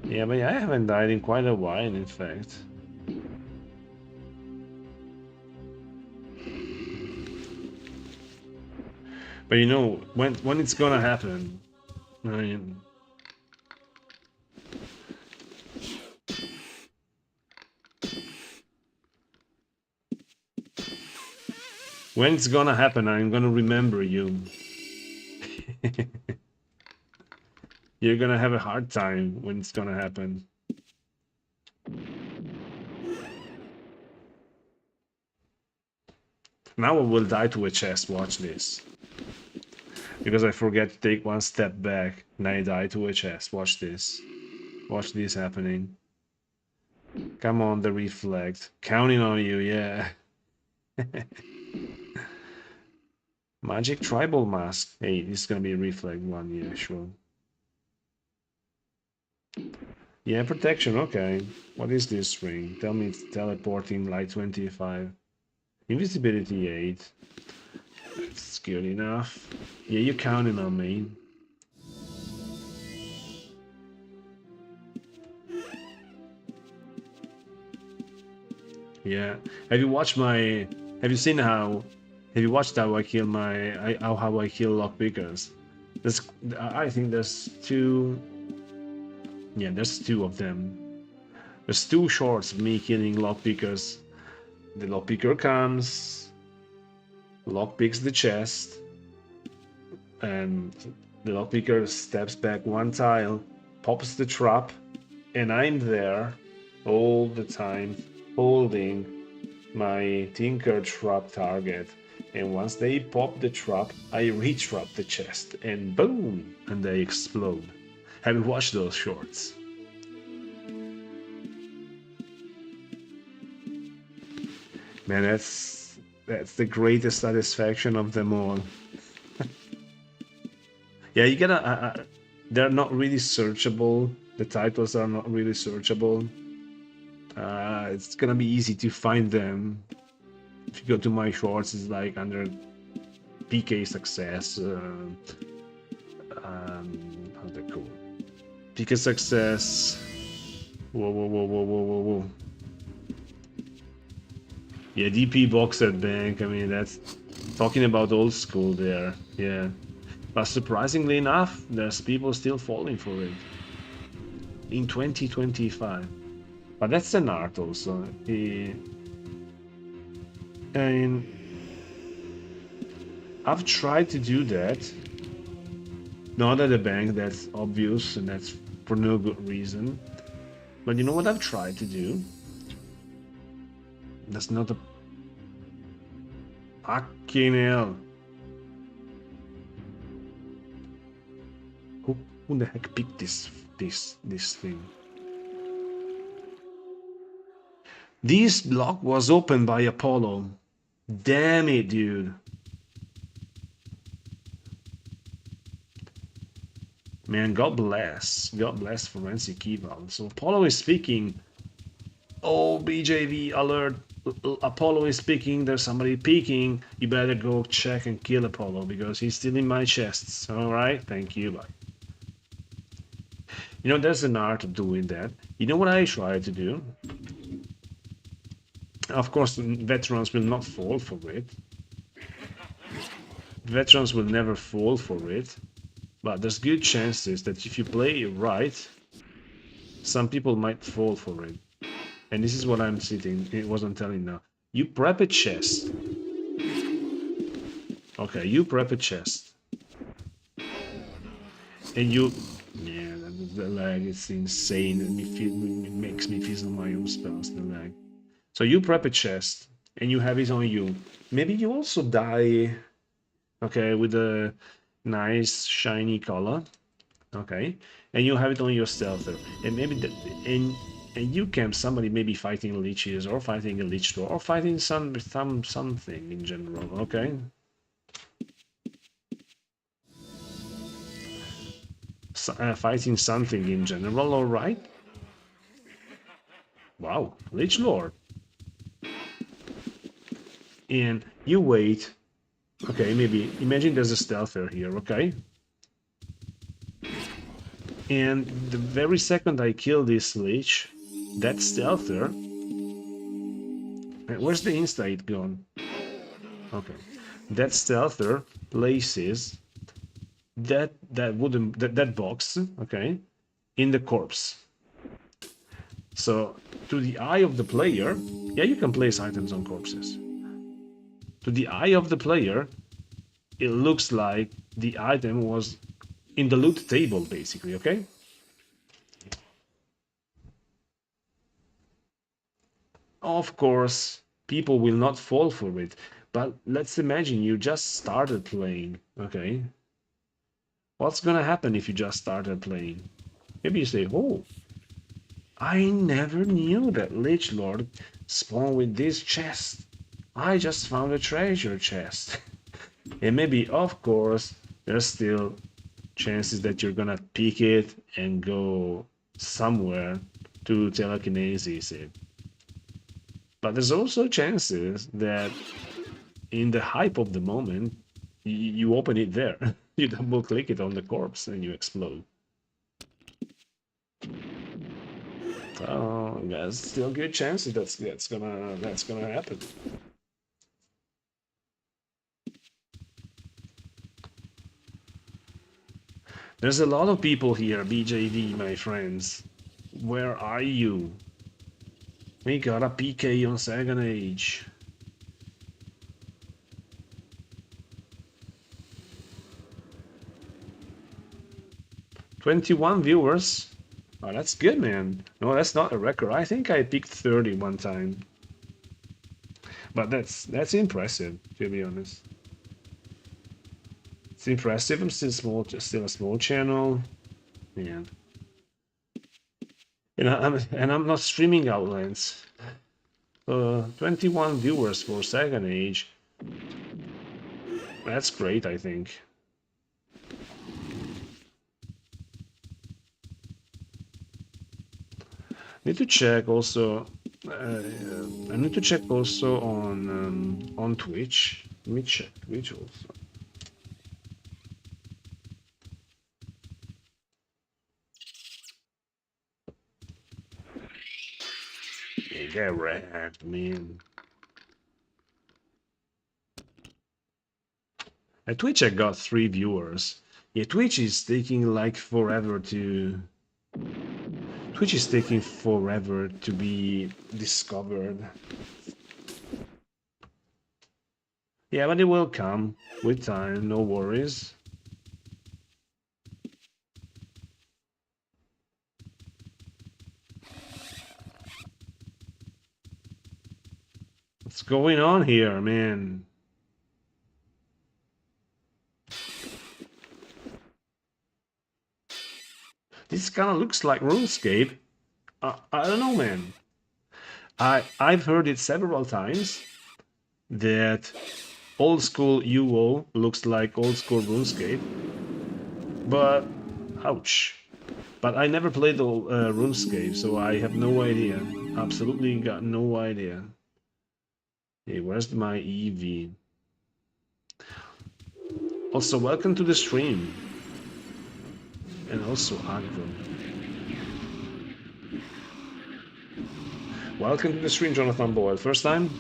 Yeah, but I haven't died in quite a while, in fact. But you know, when it's gonna happen, I mean... When it's gonna happen, I'm gonna remember you. You're gonna have a hard time when it's gonna happen. Now I will die to a chest, watch this. Because I forget to take one step back, and I die to a chest, watch this. Watch this happening. Come on, the reflect. Counting on you, yeah. Magic tribal mask. Hey, this is gonna be a reflect one, yeah, sure. Yeah, protection, okay. What is this ring? Tell me it's teleporting light 25. Invisibility 8. That's good enough. Yeah, you're counting on me. Yeah. Have you watched my... Have you seen how... Have you watched how I kill my... how I kill lockpickers? There's... I think there's two... Yeah, there's two of them. There's two shorts of me killing lockpickers. The lockpicker comes, lockpicks the chest, and the lockpicker steps back one tile, pops the trap, and I'm there all the time holding my Tinker trap target. And once they pop the trap, I re-trap the chest, and boom, and they explode. Have you watched those shorts? Man, that's the greatest satisfaction of them all. Yeah, you gotta... they're not really searchable. The titles are not really searchable. It's gonna be easy to find them. If you go to my shorts, it's like under PK success. How's that called? PK success. Whoa, whoa, whoa, whoa, whoa, whoa, whoa. Yeah, DP box at bank. I mean, that's talking about old school there. Yeah. But surprisingly enough, there's people still falling for it. In 2025. But that's an art also. And I've tried to do that. Not at the bank, that's obvious, and that's for no good reason. But you know what I've tried to do? That's not a... Fucking hell. Who the heck picked this thing? This block was opened by Apollo. Damn it, dude. Man, God bless. God bless Forensic Evil. So Apollo is speaking. Oh, BJV alert. Apollo is speaking. There's somebody peeking. You better go check and kill Apollo because he's still in my chests. Alright, thank you, bye. You know, there's an art of doing that. You know what I try to do? Of course, veterans will not fall for it. Veterans will never fall for it. But there's good chances that if you play it right, some people might fall for it. And this is what I'm telling now. You prep a chest. Okay, you prep a chest. And you... Yeah, the lag is insane. It makes me feel my own spells, the lag. So you prep a chest, and you have it on you. Maybe you also die, okay, with a nice shiny color, okay, and you have it on your stealther, and maybe and you camp somebody maybe fighting leeches or fighting a lich door or fighting something in general, okay. Fighting something in general, all right. Wow, Lich Lord. And you wait. Okay, maybe imagine there's a stealther here, okay? And the very second I kill this Lich, that stealther. Where's the insta hit gone? Okay. That stealther places that box, okay, in the corpse. So to the eye of the player, yeah, you can place items on corpses. To the eye of the player, it looks like the item was in the loot table, basically, okay? Of course, people will not fall for it, but let's imagine you just started playing, okay? What's gonna happen if you just started playing? Maybe you say, oh, I never knew that Lich Lord spawned with this chest. I just found a treasure chest. And maybe, of course, there's still chances that you're gonna pick it and go somewhere to telekinesis it. But there's also chances that in the hype of the moment, you open it there. You double click it on the corpse and you explode. Oh, there's still good chances that's gonna happen. There's a lot of people here, BJD, my friends. Where are you? We got a PK on Second Age. "21 viewers. Oh, that's good, man. No, that's not a record. I think I picked 30 one time. But that's impressive, to be honest. It's impressive. I'm still a small channel. Yeah. And I'm not streaming Outlands. 21 viewers for Second Age. That's great, I think. Need to check also. I need to check also on Twitch. Let me check Twitch also. Yeah, get wrecked, man. At Twitch I got 3 viewers. Yeah, Twitch is taking like forever to... Twitch is taking forever to be discovered. Yeah, but it will come with time, no worries. What's going on here, man? This kind of looks like RuneScape. I don't know, man. I've heard it several times that old school UO looks like old school RuneScape, but ouch. But I never played RuneScape, so I have no idea. Absolutely got no idea. Hey, where's my EV? Also, welcome to the stream. And also Agro. Welcome to the stream, Jonathan Boyle. First time?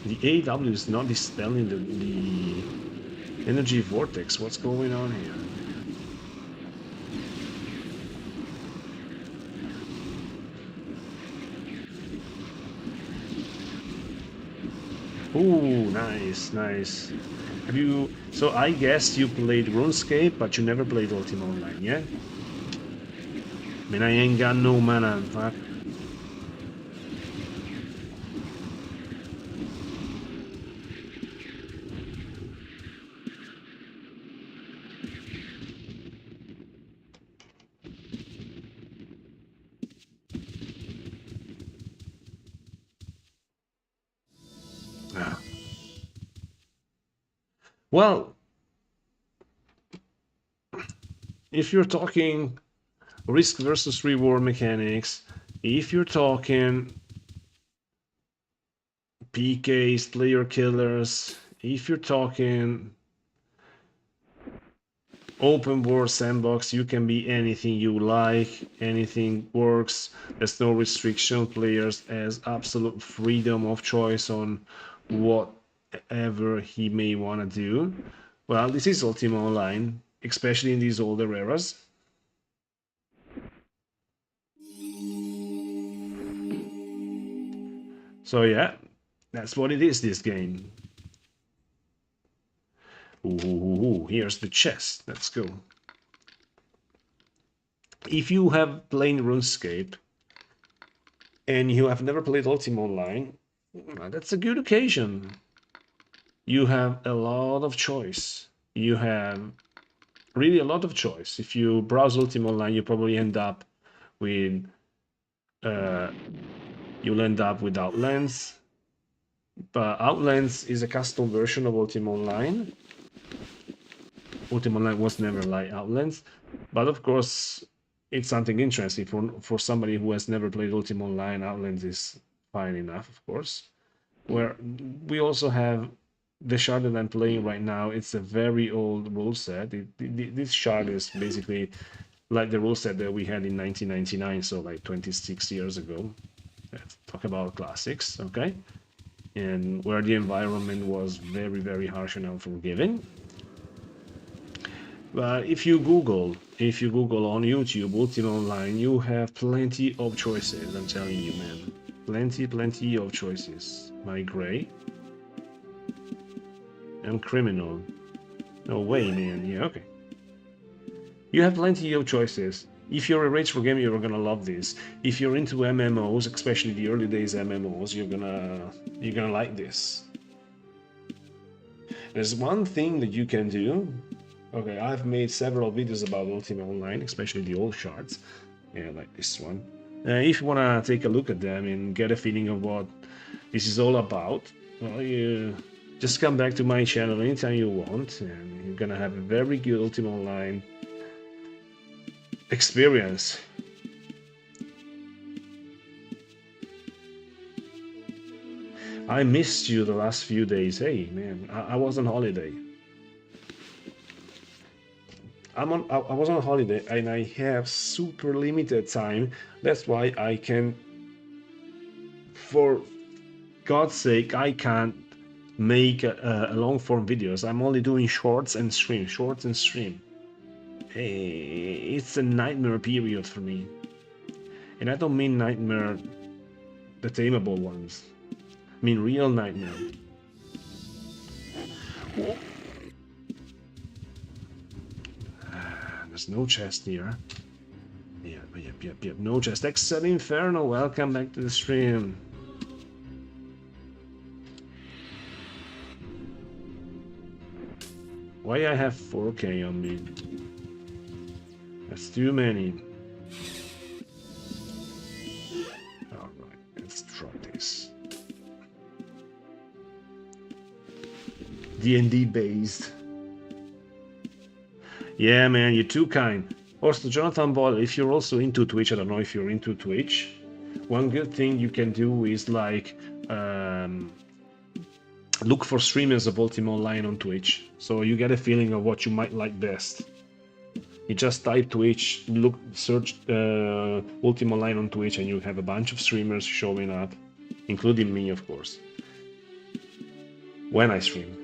The AW is not dispelling the energy vortex. What's going on here? Ooh, nice, nice. Have you... So I guess you played RuneScape, but you never played Ultima Online, yeah? I mean, I ain't got no mana, fuck. Ah. Well, if you're talking risk versus reward mechanics, if you're talking PKs, player killers, if you're talking open world sandbox, you can be anything you like, anything works. There's no restriction. Players has absolute freedom of choice on whatever he may want to do. Well, this is Ultima Online, especially in these older eras. So yeah, that's what it is, this game. Ooh, here's the chest. Let's go. If you have played RuneScape and you have never played Ultima Online, that's a good occasion. You have a lot of choice. You have really a lot of choice. If you browse Ultima Online, you probably end up with you'll end up with Outlands. But Outlands is a custom version of Ultima Online. Ultima Online was never like Outlands, but of course it's something interesting for somebody who has never played Ultima Online. Outlands is fine enough, of course. Where we also have the shard that I'm playing right now. It's a very old rule set. This shard is basically like the rule set that we had in 1999, so like 26 years ago. Let's talk about classics, okay? And where the environment was very, very harsh and unforgiving. But if you Google on YouTube Ultima Online, you have plenty of choices. I'm telling you, man, plenty of choices. My Gray and Criminal. No way, man. Yeah, okay. You have plenty of choices. If you're a retro gamer, you're gonna love this. If you're into MMOs, especially the early days MMOs, you're gonna like this. There's one thing that you can do. Okay, I've made several videos about Ultima Online, especially the old shards. Yeah, like this one. If you wanna take a look at them and get a feeling of what this is all about, well, you just come back to my channel anytime you want, and you're gonna have a very good Ultima Online experience. I missed you the last few days. Hey, man, I was on holiday. I was on holiday and I have super limited time. That's why I can, for God's sake, I can't make a long form videos. I'm only doing shorts and stream. Hey, it's a nightmare period for me. And I don't mean nightmare, the tameable ones. I mean real nightmare. There's no chest here. Yep. No chest. Except Inferno, welcome back to the stream. Why I have 4K on me? That's too many. Alright, let's drop this. D&D based. Yeah, man, you're too kind. Also, Jonathan Ball, if you're also into Twitch, I don't know if you're into Twitch, one good thing you can do is like look for streamers of Ultima Online on Twitch, so you get a feeling of what you might like best. You just type Twitch, search Ultima Online on Twitch, and you have a bunch of streamers showing up, including me, of course, when I stream.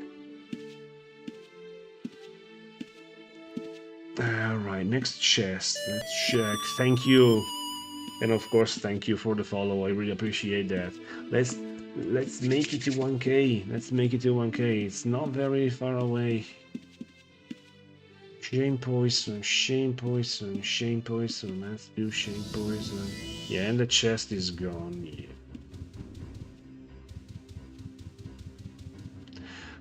Alright, next chest. Let's check. Thank you. And of course, thank you for the follow. I really appreciate that. Let's make it to 1K. Let's make it to 1K. It's not very far away. Shame Poison. Let's do Shame Poison. Yeah, and the chest is gone. Yeah.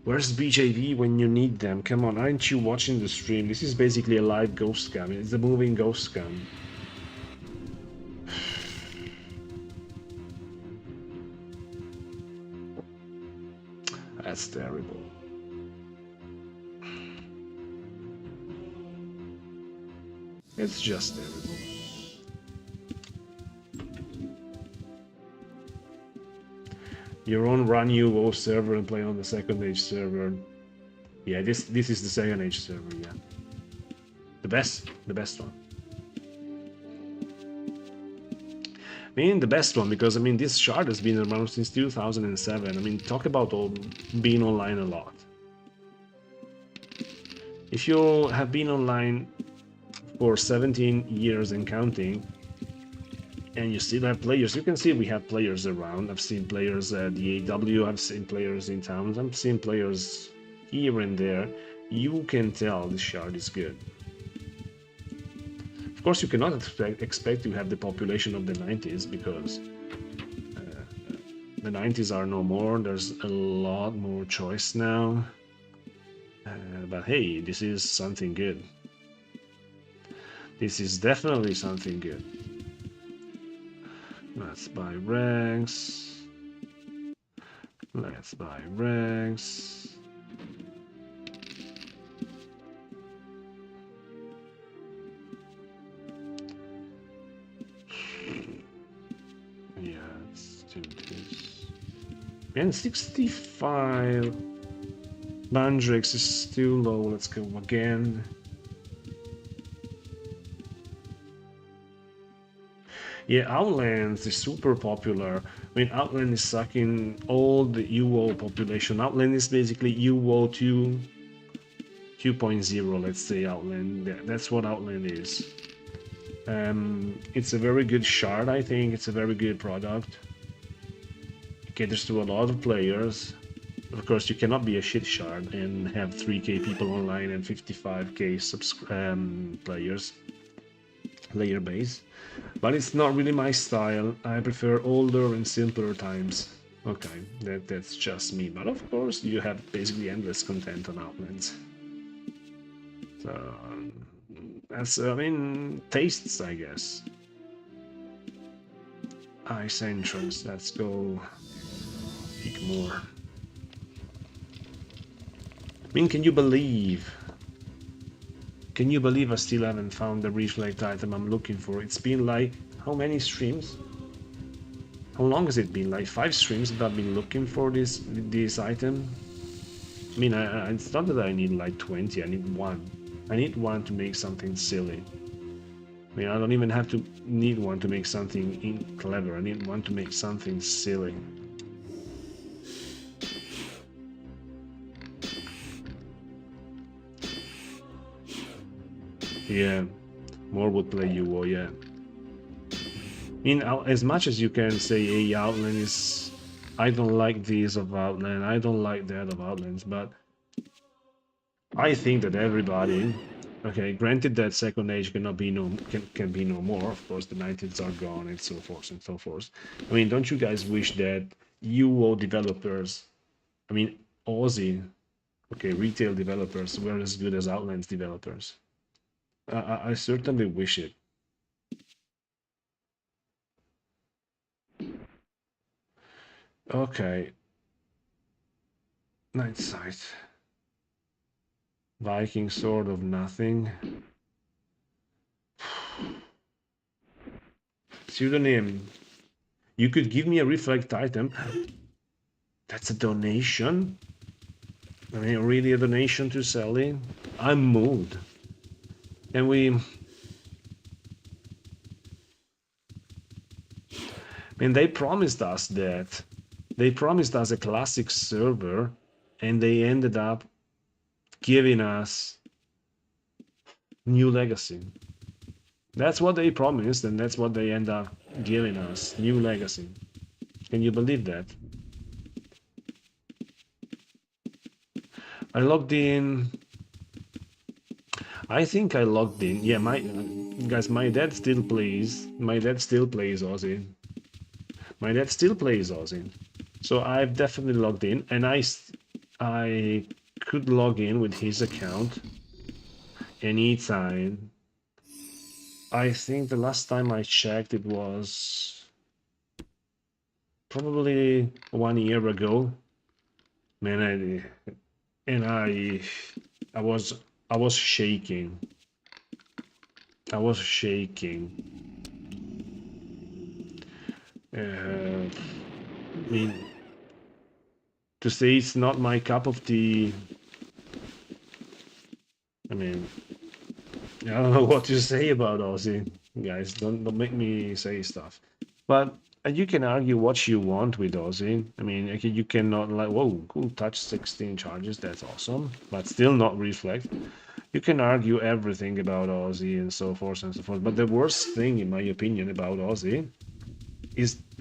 Where's BJV when you need them? Come on, aren't you watching the stream? This is basically a live ghost cam. It's a moving ghost cam. That's terrible. It's just terrible. your own run UO server and play on the Second Age server. Yeah, this is the Second Age server. Yeah, the best one. I mean, the best one, because I mean, this shard has been around since 2007. I mean, talk about being online a lot. If you have been online for 17 years and counting, and you still have players, you can see we have players around. I've seen players at the AW, I've seen players in towns, I've seen players here and there. You can tell the shard is good. Of course, you cannot expect to have the population of the 90s, because the 90s are no more. There's a lot more choice now. But hey, this is something good. This is definitely something good. Let's buy ranks. Let's buy ranks. Yeah, let's do this. And 65. Bandrix is still low. Let's go again. Yeah, Outlands is super popular. I mean, Outland is sucking all the UO population. Outland is basically UO 2.0, let's say. Outland. That's what Outland is. It's a very good shard, I think. It's a very good product. It caters to a lot of players. Of course, you cannot be a shit shard and have 3k people online and 55k players, player base. But it's not really my style. I prefer older and simpler times. Okay, that's just me. But of course, you have basically endless content on Outlands. So that's, I mean, tastes, I guess. Ice entrance. Let's go pick more. I mean, can you believe I still haven't found the reflect item I'm looking for? It's been like, how many streams? How long has it been? Like 5 streams that I've been looking for this item? I mean, it's not that I need like 20, I need 1. I need 1 to make something silly. I mean, I don't even have to need 1 to make something clever. I need 1 to make something silly. Yeah, more would play UO, yeah. I mean, as much as you can say, hey, Outland is... I don't like this of Outland, I don't like that of Outlands, but... I think that everybody... Okay, granted that Second Age cannot be can be no more, of course, the 90s are gone, and so forth and so forth. I mean, don't you guys wish that UO developers... I mean, Aussie... Okay, retail developers were as good as Outlands developers? I certainly wish it. Okay. Night sight. Viking sword of nothing. Pseudonym. You could give me a reflect item. That's a donation? I mean, really a donation to Sally? I'm moved. And we... I mean, they promised us that. They promised us a classic server, and they ended up giving us New Legacy. That's what they promised, and that's what they end up giving us, New Legacy. Can you believe that? I logged in... I think I logged in. Yeah, guys, my dad still plays. My dad still plays Aussie. My dad still plays Aussie. So I've definitely logged in, and I could log in with his account anytime. I think the last time I checked it was probably 1 year ago. Man, I was shaking. I was shaking. I mean, to say it's not my cup of tea. I mean, I don't know what to say about Aussie, guys. Don't make me say stuff. But you can argue what you want with Aussie. I mean, okay, you cannot like, whoa, cool, touch 16 charges. That's awesome, but still not reflect. You can argue everything about Aussie and so forth and so forth. But the worst thing, in my opinion, about Aussie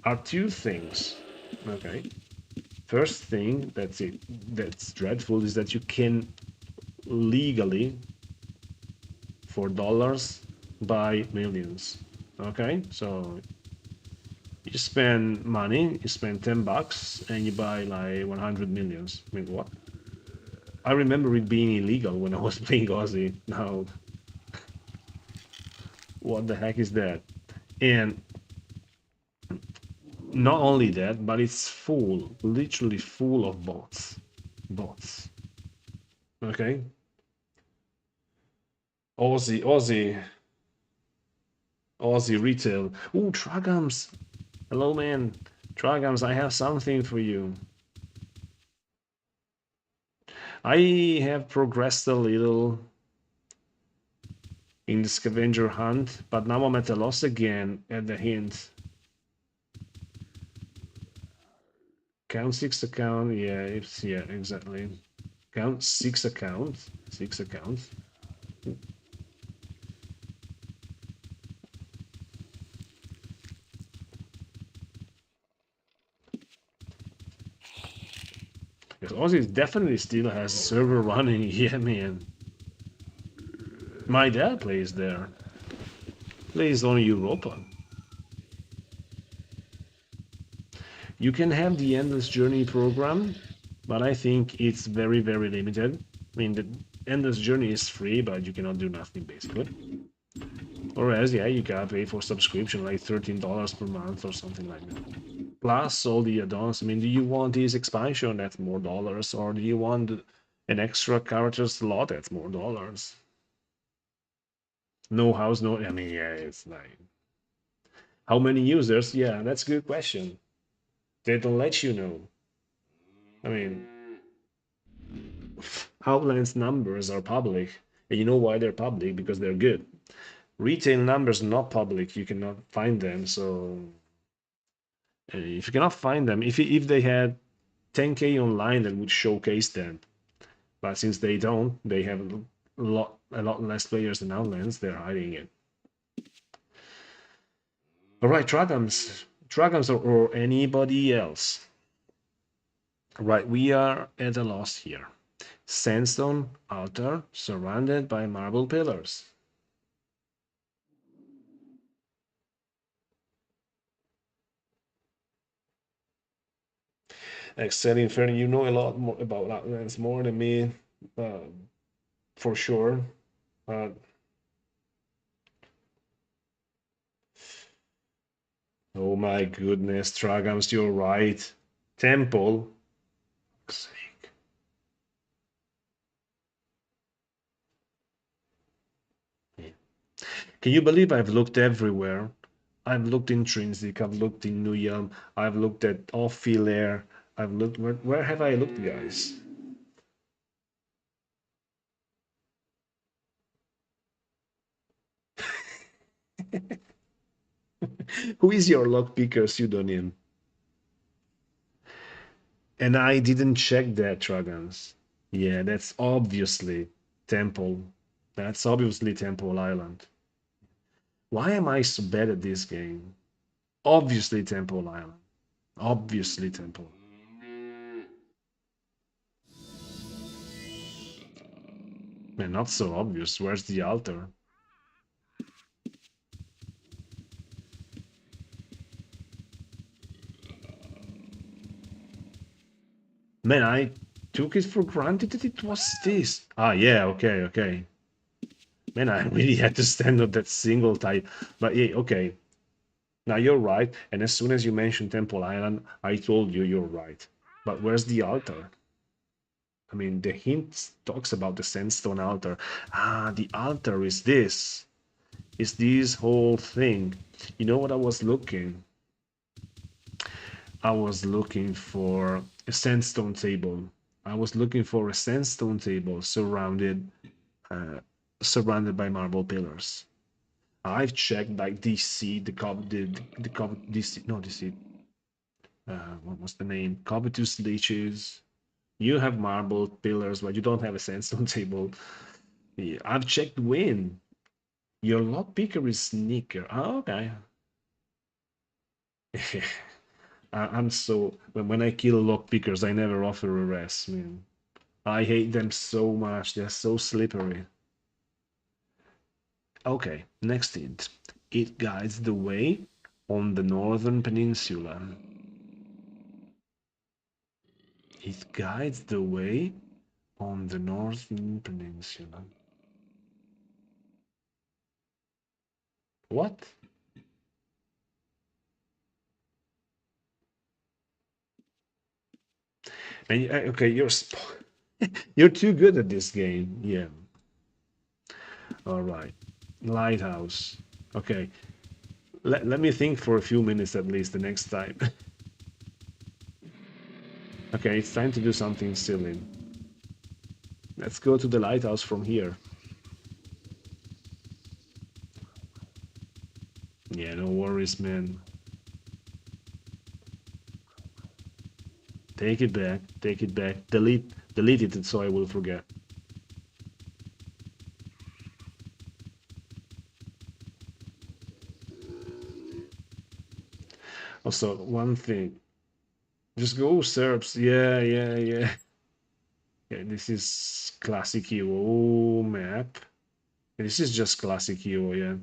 are two things. Okay. First thing that's dreadful is that you can legally for dollars buy millions. Okay, so you spend money, you spend $10 and you buy like 100 millions. I mean, what? I remember it being illegal when I was playing Aussie. Now, what the heck is that? And not only that, but it's full, literally full of bots. Bots. Okay? Aussie retail. Ooh, Tragams. Hello, man. Tragams, I have something for you. I have progressed a little in the scavenger hunt, but now I'm at a loss again at the hint. Count 6 account, yeah, exactly. Count 6 accounts. 6 accounts. Because Aussie definitely still has a server running, yeah, man. My dad plays there. Plays on Europa. You can have the Endless Journey program, but I think it's very, very limited. I mean, the Endless Journey is free, but you cannot do nothing, basically. Whereas, yeah, you gotta pay for subscription, like $13 per month or something like that. Plus all the add-ons. I mean, do you want this expansion? That's more dollars. Or do you want an extra character slot? That's more dollars. No house, no... I mean, yeah, it's like... How many users? Yeah, that's a good question. They don't let you know. I mean, Outland's numbers are public. And you know why they're public? Because they're good. Retail numbers not public. You cannot find them. So if you cannot find them, if they had 10K online, that would showcase them. But since they don't, they have a lot less players than Outlands. They're hiding it. All right, Tragams, or anybody else. Right, we are at a loss here. Sandstone altar surrounded by marble pillars. Excel Inferno, you know a lot more about Outlands more than me, for sure. Oh my goodness, Tragams, you're right. Temple. Sake. Can you believe I've looked everywhere? I've looked Intrinsic, I've looked in Nuyam, I've looked at Off-Filaire, I've looked... Where have I looked, guys? Who is your lockpicker pseudonym? And I didn't check that, Tragans. Yeah, that's obviously Temple. That's obviously Temple Island. Why am I so bad at this game? Obviously Temple Island. Obviously Temple. Man, not so obvious. Where's the altar? Man, I took it for granted that it was this. Ah, yeah, okay. Man, I really had to stand on that single type. But yeah, okay. Now you're right. And as soon as you mentioned Temple Island, I told you you're right. But where's the altar? I mean, the hint talks about the sandstone altar. Ah, the altar is this. Is this whole thing. You know what I was looking? I was looking for a sandstone table. I was looking for a sandstone table uh, surrounded by marble pillars. I've checked like DC, the DC, no DC, what was the name? Covetous Leeches. You have marble pillars, but you don't have a sandstone table. Yeah, I've checked Win. Your lockpicker is sneaker. Oh, okay. I'm so when I kill lockpickers, I never offer a rest, man. I hate them so much. They're so slippery. Okay, next hint. It guides the way on the northern peninsula. It guides the way on the northern peninsula. What? And okay, you're too good at this game. Yeah. All right. Lighthouse. Okay. Let me think for a few minutes at least the next time. Okay, it's time to do something silly. Let's go to the lighthouse from here. Yeah, no worries, man. Take it back. Take it back. Delete it so I will forget. Also, one thing. Just go Serbs. Yeah, yeah, yeah. Yeah, this is classic hero map. This is just classic hero, yeah.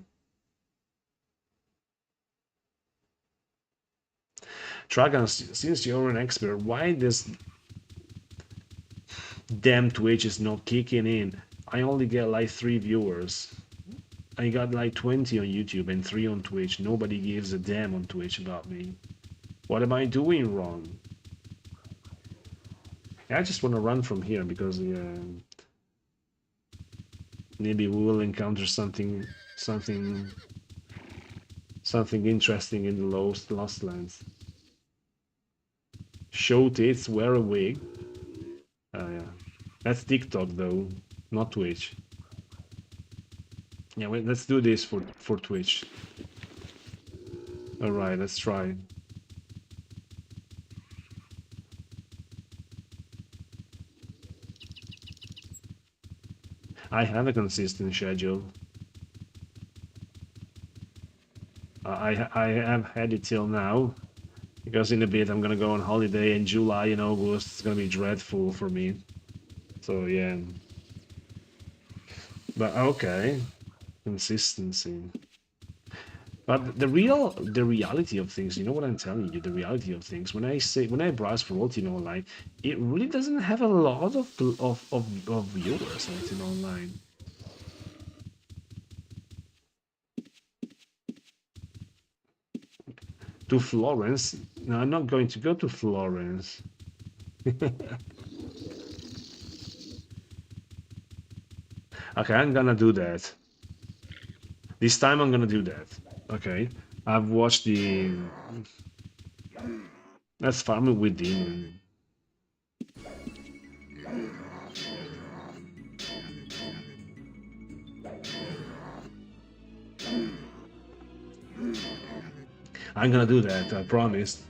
Dragon, since you're an expert, why this damn Twitch is not kicking in? I only get like 3 viewers. I got like 20 on YouTube and 3 on Twitch. Nobody gives a damn on Twitch about me. What am I doing wrong? I just want to run from here because maybe we will encounter something interesting in the Lost Lands. Show tits, wear a wig. Yeah. That's TikTok though, not Twitch. Yeah, wait, let's do this for Twitch. All right, let's try. I have a consistent schedule. I have had it till now, because in a bit I'm gonna go on holiday in July and August. It's gonna be dreadful for me. So yeah. But okay, consistency. But the reality of things, you know what I'm telling you, the reality of things. When I browse for Ultima Online, it really doesn't have a lot of viewers on Ultima Online. To Florence? No, I'm not going to go to Florence. Okay, I'm gonna do that. This time I'm gonna do that. Okay. I've watched the... That's Farming with Demon. I'm gonna do that, I promise.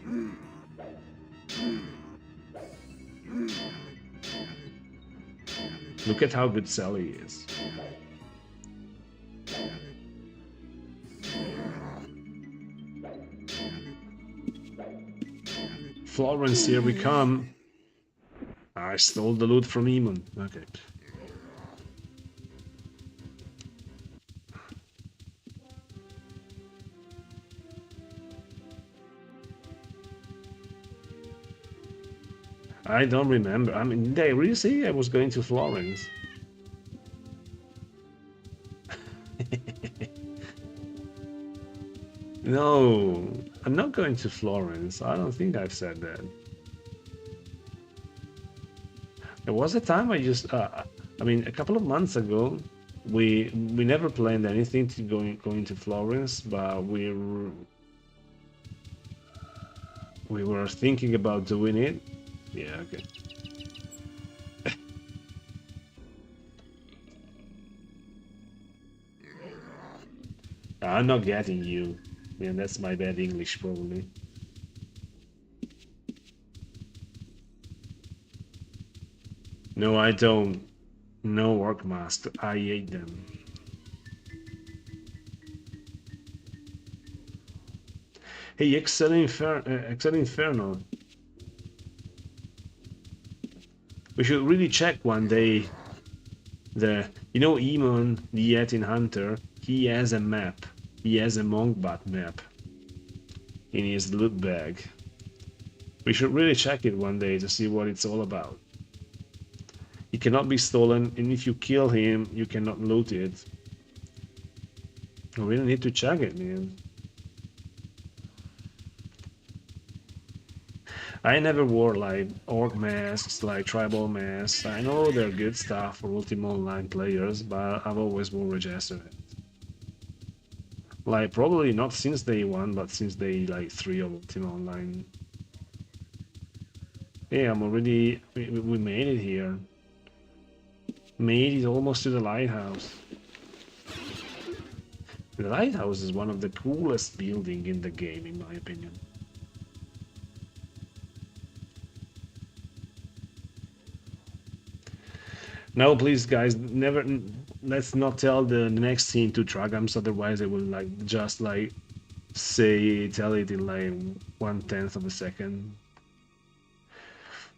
Look at how good Sally is. Florence, here we come. I stole the loot from Emon. Okay. I don't remember. I mean, did I really say I was going to Florence? No, I'm not going to Florence. I don't think I've said that. There was a time I just, I mean, a couple of months ago, we never planned anything to going to Florence, but We were thinking about doing it. Yeah, okay. I'm not getting you. Man, that's my bad English, probably. No, I don't. No work mask. I hate them. Hey, Excel Inferno. We should really check one day. You know, Emon, the Yetin Hunter, he has a map. He has a Monkbat map in his loot bag. We should really check it one day to see what it's all about. It cannot be stolen, and if you kill him, you cannot loot it. We really need to check it, man. I never wore like orc masks, like tribal masks. I know they're good stuff for Ultima Online players, but I've always worn Register. Like probably not since day 1, but since day like 3 of Ultima Online. Yeah, I'm already. We made it here. Made it almost to the lighthouse. The lighthouse is one of the coolest buildings in the game, in my opinion. No, please, guys, never. Let's not tell the next scene to Tragams, otherwise they will like just like tell it in like 1/10 of a second.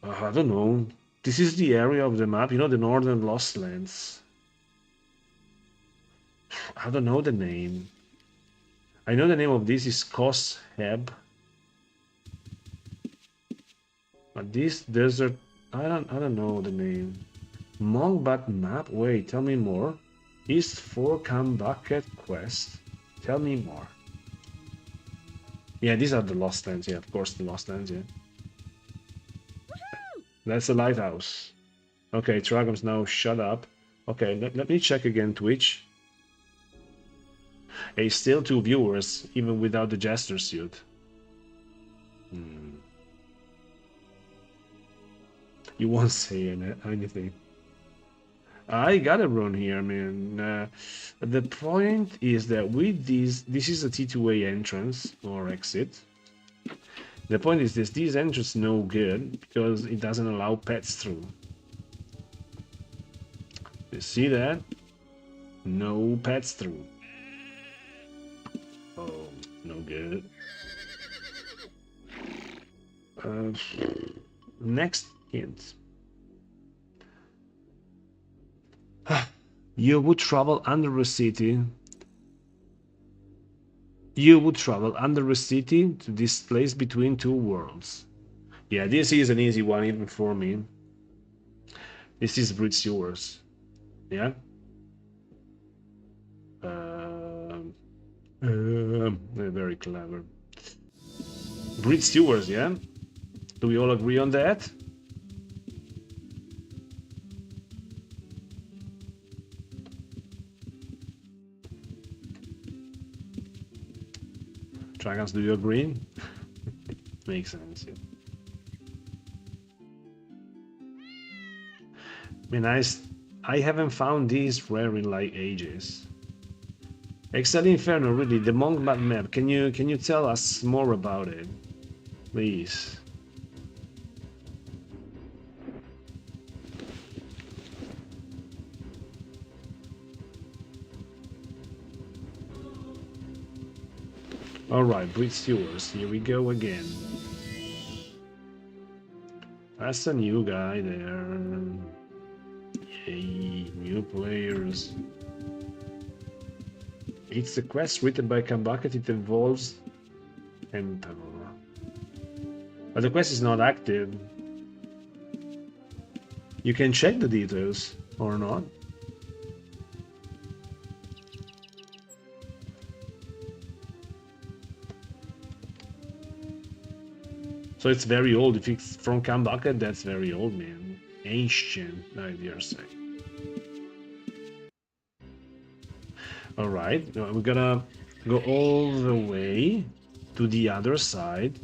I don't know. This is the area of the map, you know, the northern Lost Lands. I don't know the name. I know the name of this is Kos Heb. But this desert, I don't know the name. Monkbat map? Wait, tell me more. East 4 Bucket quest. Tell me more. Yeah, these are the Lost Lands, yeah, of course the Lost Lands, yeah. That's the lighthouse. Okay, Tragams, now shut up. Okay, let me check again Twitch. Hey, still 2 viewers, even without the Jester suit. You won't say anything. I got it wrong here, man. The point is that with this is a T2A entrance or exit. The point is this entrance no good because it doesn't allow pets through. You see that? No pets through. Oh, no good. Next hint. You would travel under a city. You would travel under a city to this place between 2 worlds. Yeah, this is an easy one even for me. This is Brit Sewers. Yeah? Very clever. Brit Sewers, yeah? Do we all agree on that? Dragons, do you agree? Makes sense, yeah. I mean, I haven't found these rare in like ages. Excel Inferno, really, the Monkbat map. Can you tell us more about it, please? Alright, Brit Sewers, here we go again. That's a new guy there. Yay, new players. It's a quest written by Kambucket, it involves Emperor. But the quest is not active. You can check the details, or not. So it's very old. If it's from Kambucket, that's very old, man. Ancient, I dare say. Alright, we're gonna go all the way to the other side.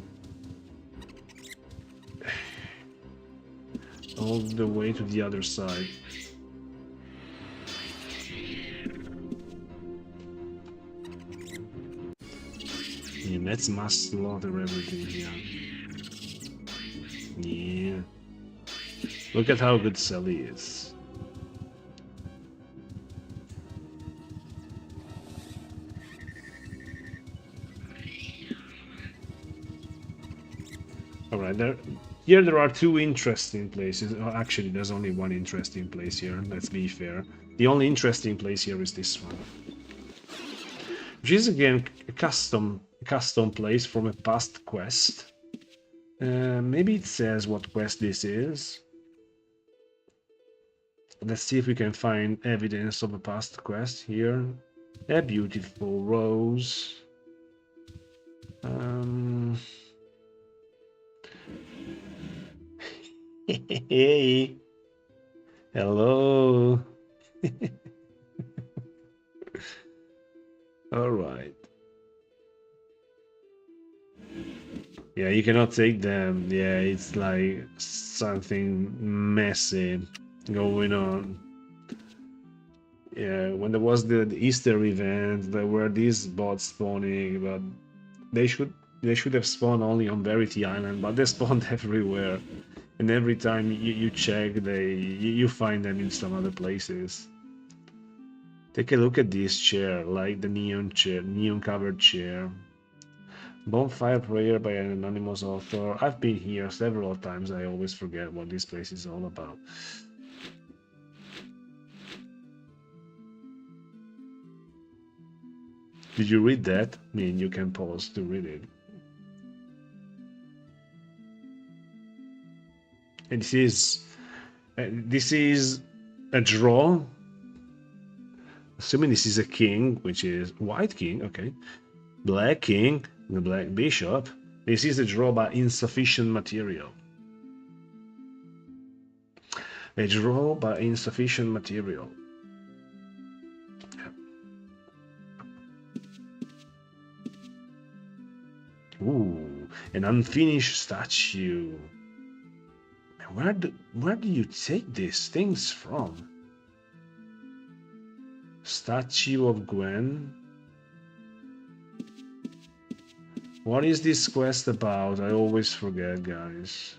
all the way to the other side. Yeah, let's mass slaughter everything here. Yeah. Look at how good Sally is. Alright, here there are two interesting places. Oh, actually, there's only one interesting place here, let's be fair. The only interesting place here is this one. Which is again a custom place from a past quest. Maybe it says what quest this is. Let's see if we can find evidence of a past quest here. A beautiful rose. Hey. Hello. All right. Yeah, you cannot take them. Yeah, it's like something messy going on. Yeah, when there was the Easter event, there were these bots spawning, but they should have spawned only on Verity Island, but they spawned everywhere. And every time you check, you find them in some other places. Take a look at this chair, like the neon chair, neon covered chair. Bonfire Prayer by an anonymous author. I've been here several times. I always forget what this place is all about. Did you read that? I mean, you can pause to read it. And this is a draw. Assuming this is a king, which is white king, okay. Black king, the black bishop. This is a draw by insufficient material. A draw by insufficient material. Ooh, an unfinished statue. Where do you take these things from? Statue of Gwen. What is this quest about? I always forget, guys.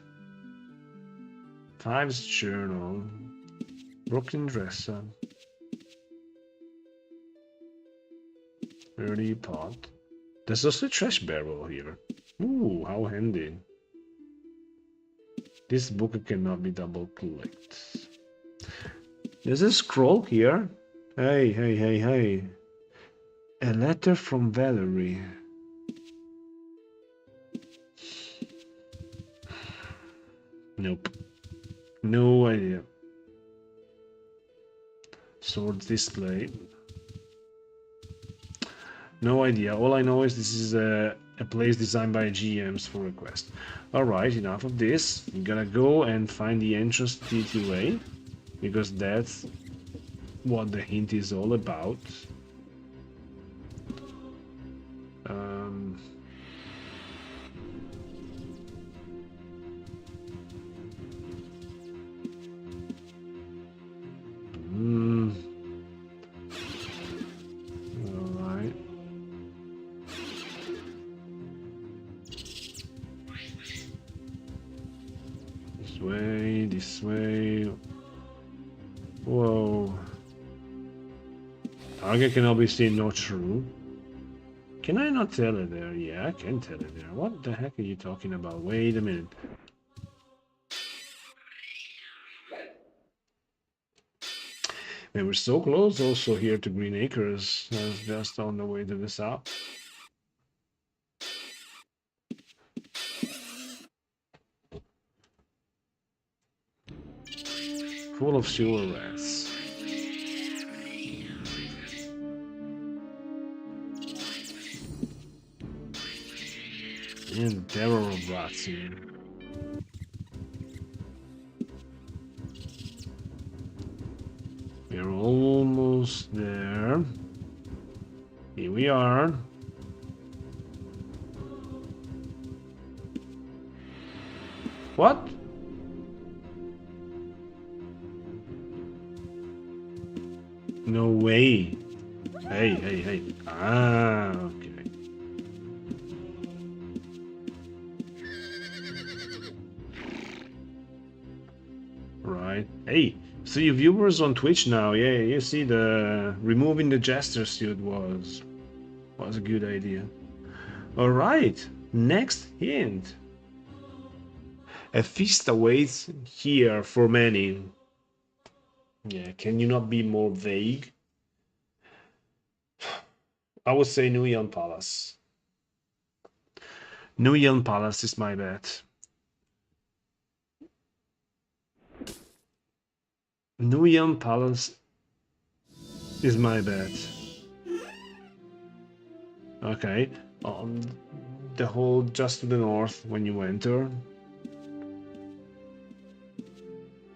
Fives journal. Broken dresser. Early pot. There's also a trash barrel here. Ooh, how handy. This book cannot be double clicked. There's a scroll here. Hey, hey, hey, hey. A letter from Valerie. Nope. No idea. Sword display. No idea. All I know is this is a place designed by GMs for a quest. Alright, enough of this. I'm gonna go and find the entrance to TTA, because that's what the hint is all about. Alright. This way. Whoa. Target cannot be seen, not true. Can I not tell it there? Yeah, I can tell it there. What the heck are you talking about? Wait a minute. We were so close also here to Green Acres. I was just on the way to the south. Full of sewer rats. And terror of rats here. We're almost there. Here we are. What? No way. Hey. Ah, okay. Right. Hey, 3 viewers on Twitch now. Yeah, you see the removing the jester suit was a good idea. All right. Next hint. A feast awaits here for many. Yeah, can you not be more vague? I would say Nuyan Palace. Nuyan Palace is my bet. Nuyan Palace is my bet. Okay. The whole just to the north when you enter.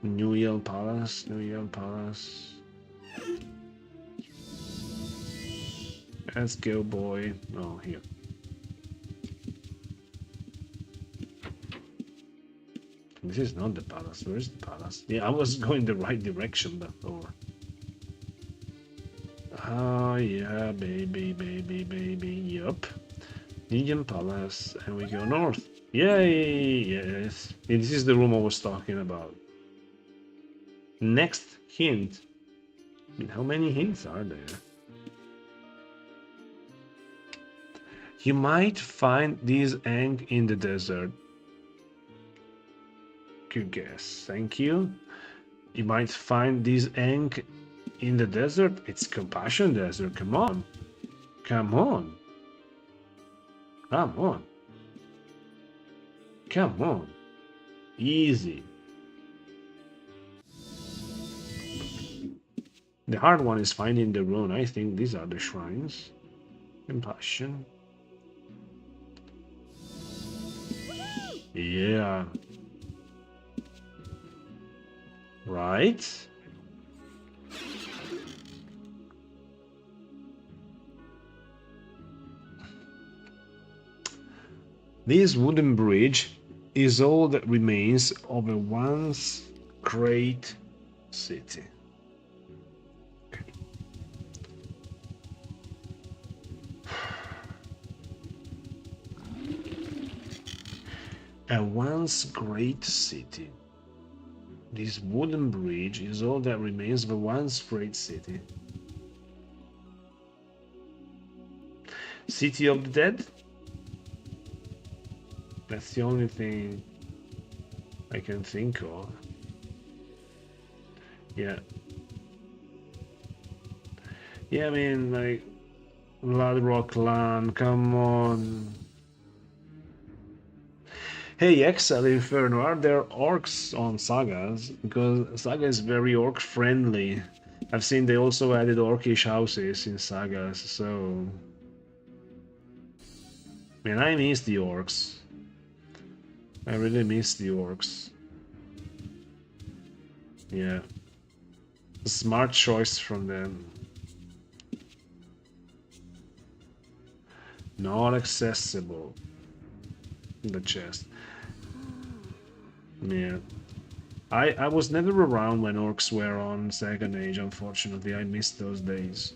Nuyan Palace, Nuyan Palace. Let's go, boy. Oh, here. This is not the palace. Where is the palace? Yeah, I was going the right direction before. Oh, yeah, baby. Yup. Negan Palace, and we go north. Yay! Yes. This is the room I was talking about. Next hint. How many hints are there? You might find this egg in the desert. Good guess. Thank you. You might find this egg in the desert. It's Compassion Desert. Come on. Come on. Come on. Come on. Easy. The hard one is finding the rune. I think these are the shrines. Compassion. Yeah. Right. This wooden bridge is all that remains of a once great city. A once great city. This wooden bridge is all that remains of a once great city. City of the Dead? That's the only thing I can think of. Yeah. Yeah, I mean, like, Bloodrock Clan, come on. Hey, Excel Inferno, are there orcs on Sagas? Because Saga is very orc friendly. I've seen they also added orcish houses in Sagas, so... Man, I miss the orcs. I really miss the orcs. Yeah. Smart choice from them. Not accessible. The chest. Yeah. I was never around when orcs were on Second Age, unfortunately. I missed those days.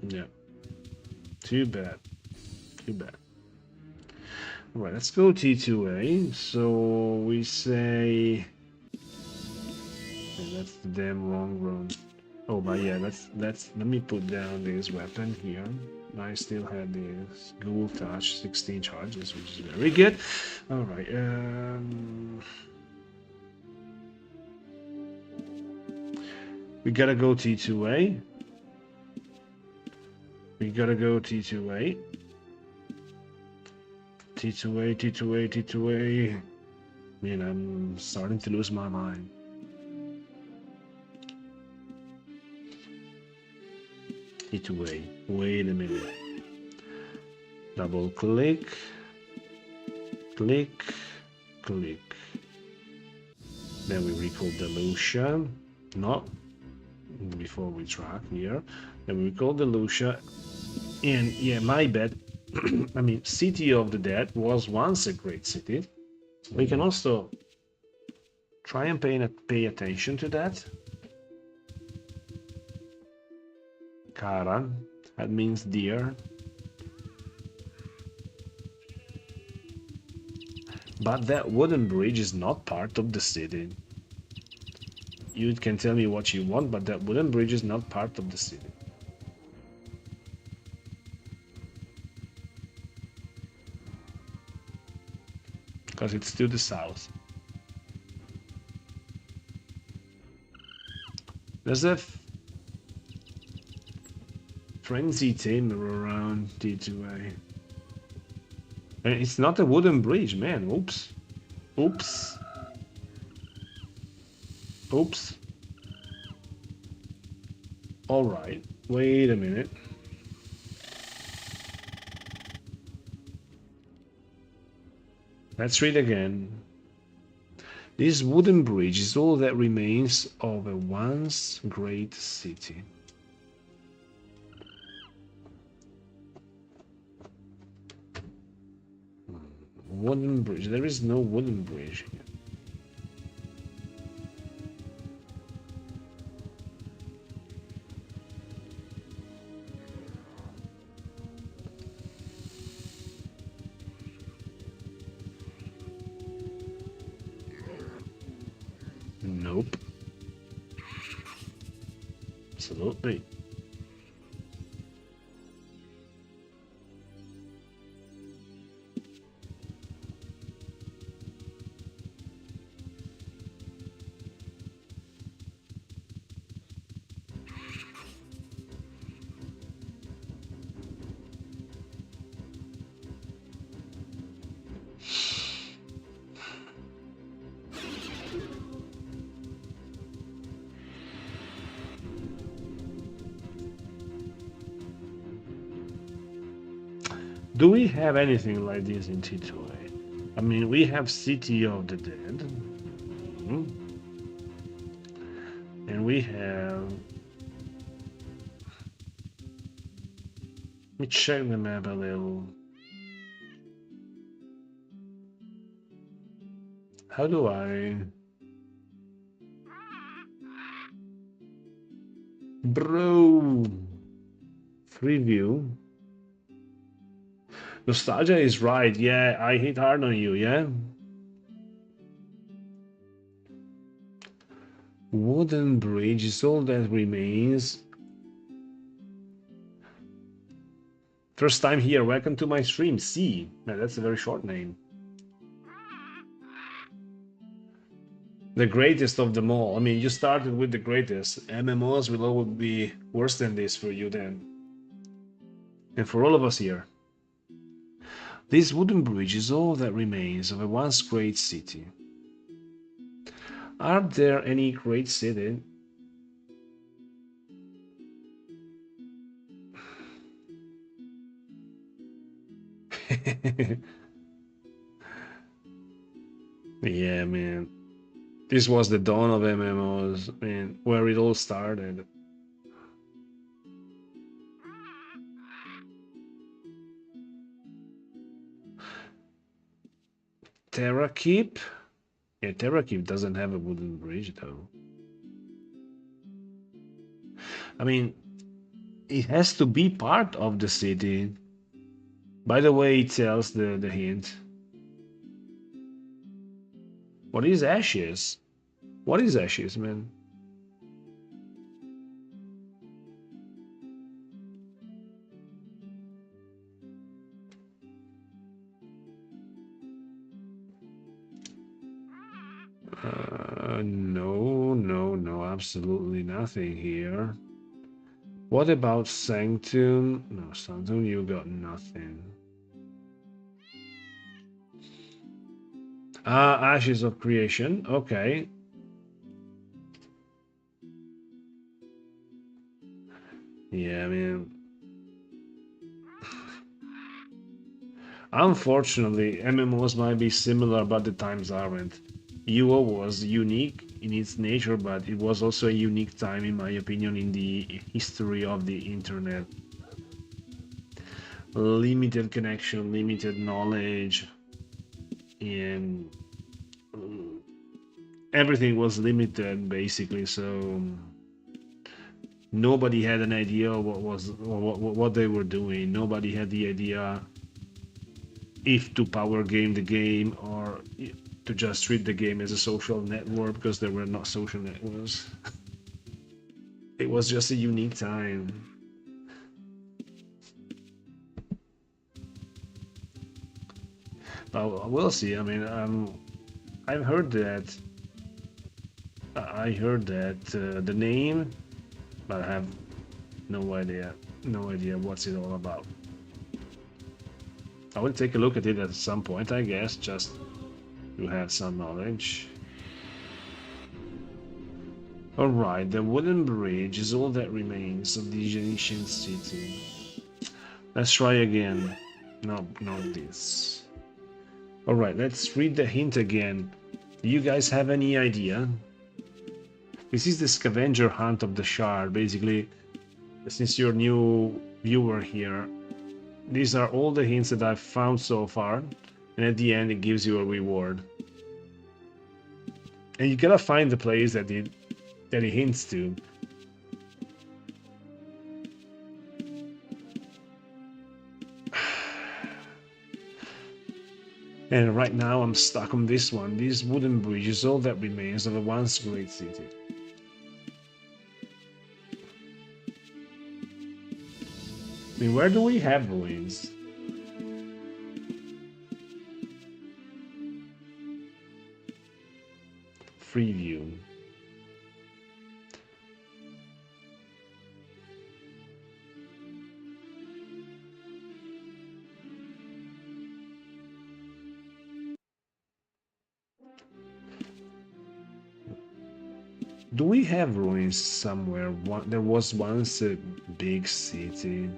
Yeah. Too bad. Too bad. Alright, let's go T2A. So we say... Okay, that's the damn wrong room. Oh, but yeah, let me put down this weapon here. I still had this Ghoul Touch, 16 charges, which is very good. Alright, we gotta go T2A. We gotta go T2A. T2A. Man, I'm starting to lose my mind. T2A. Wait a minute. Double click. Click. Then we recall Delucia. No. Before we track here. Then we recall Delucia. And yeah, my bad. I mean, City of the Dead was once a great city. We can also try and pay attention to that. Cara, that means deer. But that wooden bridge is not part of the city. You can tell me what you want, but that wooden bridge is not part of the city. Because it's to the south. There's a frenzy tamer around D2A. And it's not a wooden bridge, man. Oops. Oops. Oops. Alright. Wait a minute. Let's read again. This wooden bridge is all that remains of a once great city. Wooden bridge. There is no wooden bridge here. Nope. Absolutely. Do we have anything like this in T2A? I mean, we have City of the Dead. And we have... Let me check the map a little. How do I... Bro! Free view. Nostalgia is right. Yeah, I hit hard on you, yeah? Wooden bridge is all that remains. First time here, welcome to my stream. C. Man, that's a very short name. The greatest of them all. I mean, you started with the greatest. MMOs will always be worse than this for you then. And for all of us here. This wooden bridge is all that remains of a once great city. Are there any great cities? Yeah, man. This was the dawn of MMOs, I mean, where it all started. Terrakeep? Yeah, Terrakeep doesn't have a wooden bridge, though. I mean, it has to be part of the city. By the way, it tells the hint. What is Ashes? What is Ashes, man? No, absolutely nothing here. What about Sanctum? No, Sanctum, you got nothing. Ah, Ashes of Creation, okay. Yeah, I mean... Unfortunately, MMOs might be similar, but the times aren't. UO was unique in its nature, but it was also a unique time, in my opinion, in the history of the internet. Limited connection, limited knowledge, and everything was limited, basically, so... Nobody had an idea what they were doing. Nobody had the idea if to power game the game or to just treat the game as a social network, because there were not social networks. It was just a unique time. But we'll see. I mean, I've heard that. I heard that the name, but I have no idea. No idea what's it all about. I will take a look at it at some point, I guess, just to have some knowledge. Alright, the wooden bridge is all that remains of the ancient city. Let's try again. No, not this. Alright, let's read the hint again. Do you guys have any idea? This is the scavenger hunt of the shard. Basically, since you're a new viewer here, these are all the hints that I've found so far, and at the end it gives you a reward. And you gotta find the place that it hints to. And right now I'm stuck on this one. This wooden bridge is all that remains of a once great city. I mean, where do we have ruins? Free view. Do we have ruins somewhere? There was once a big city.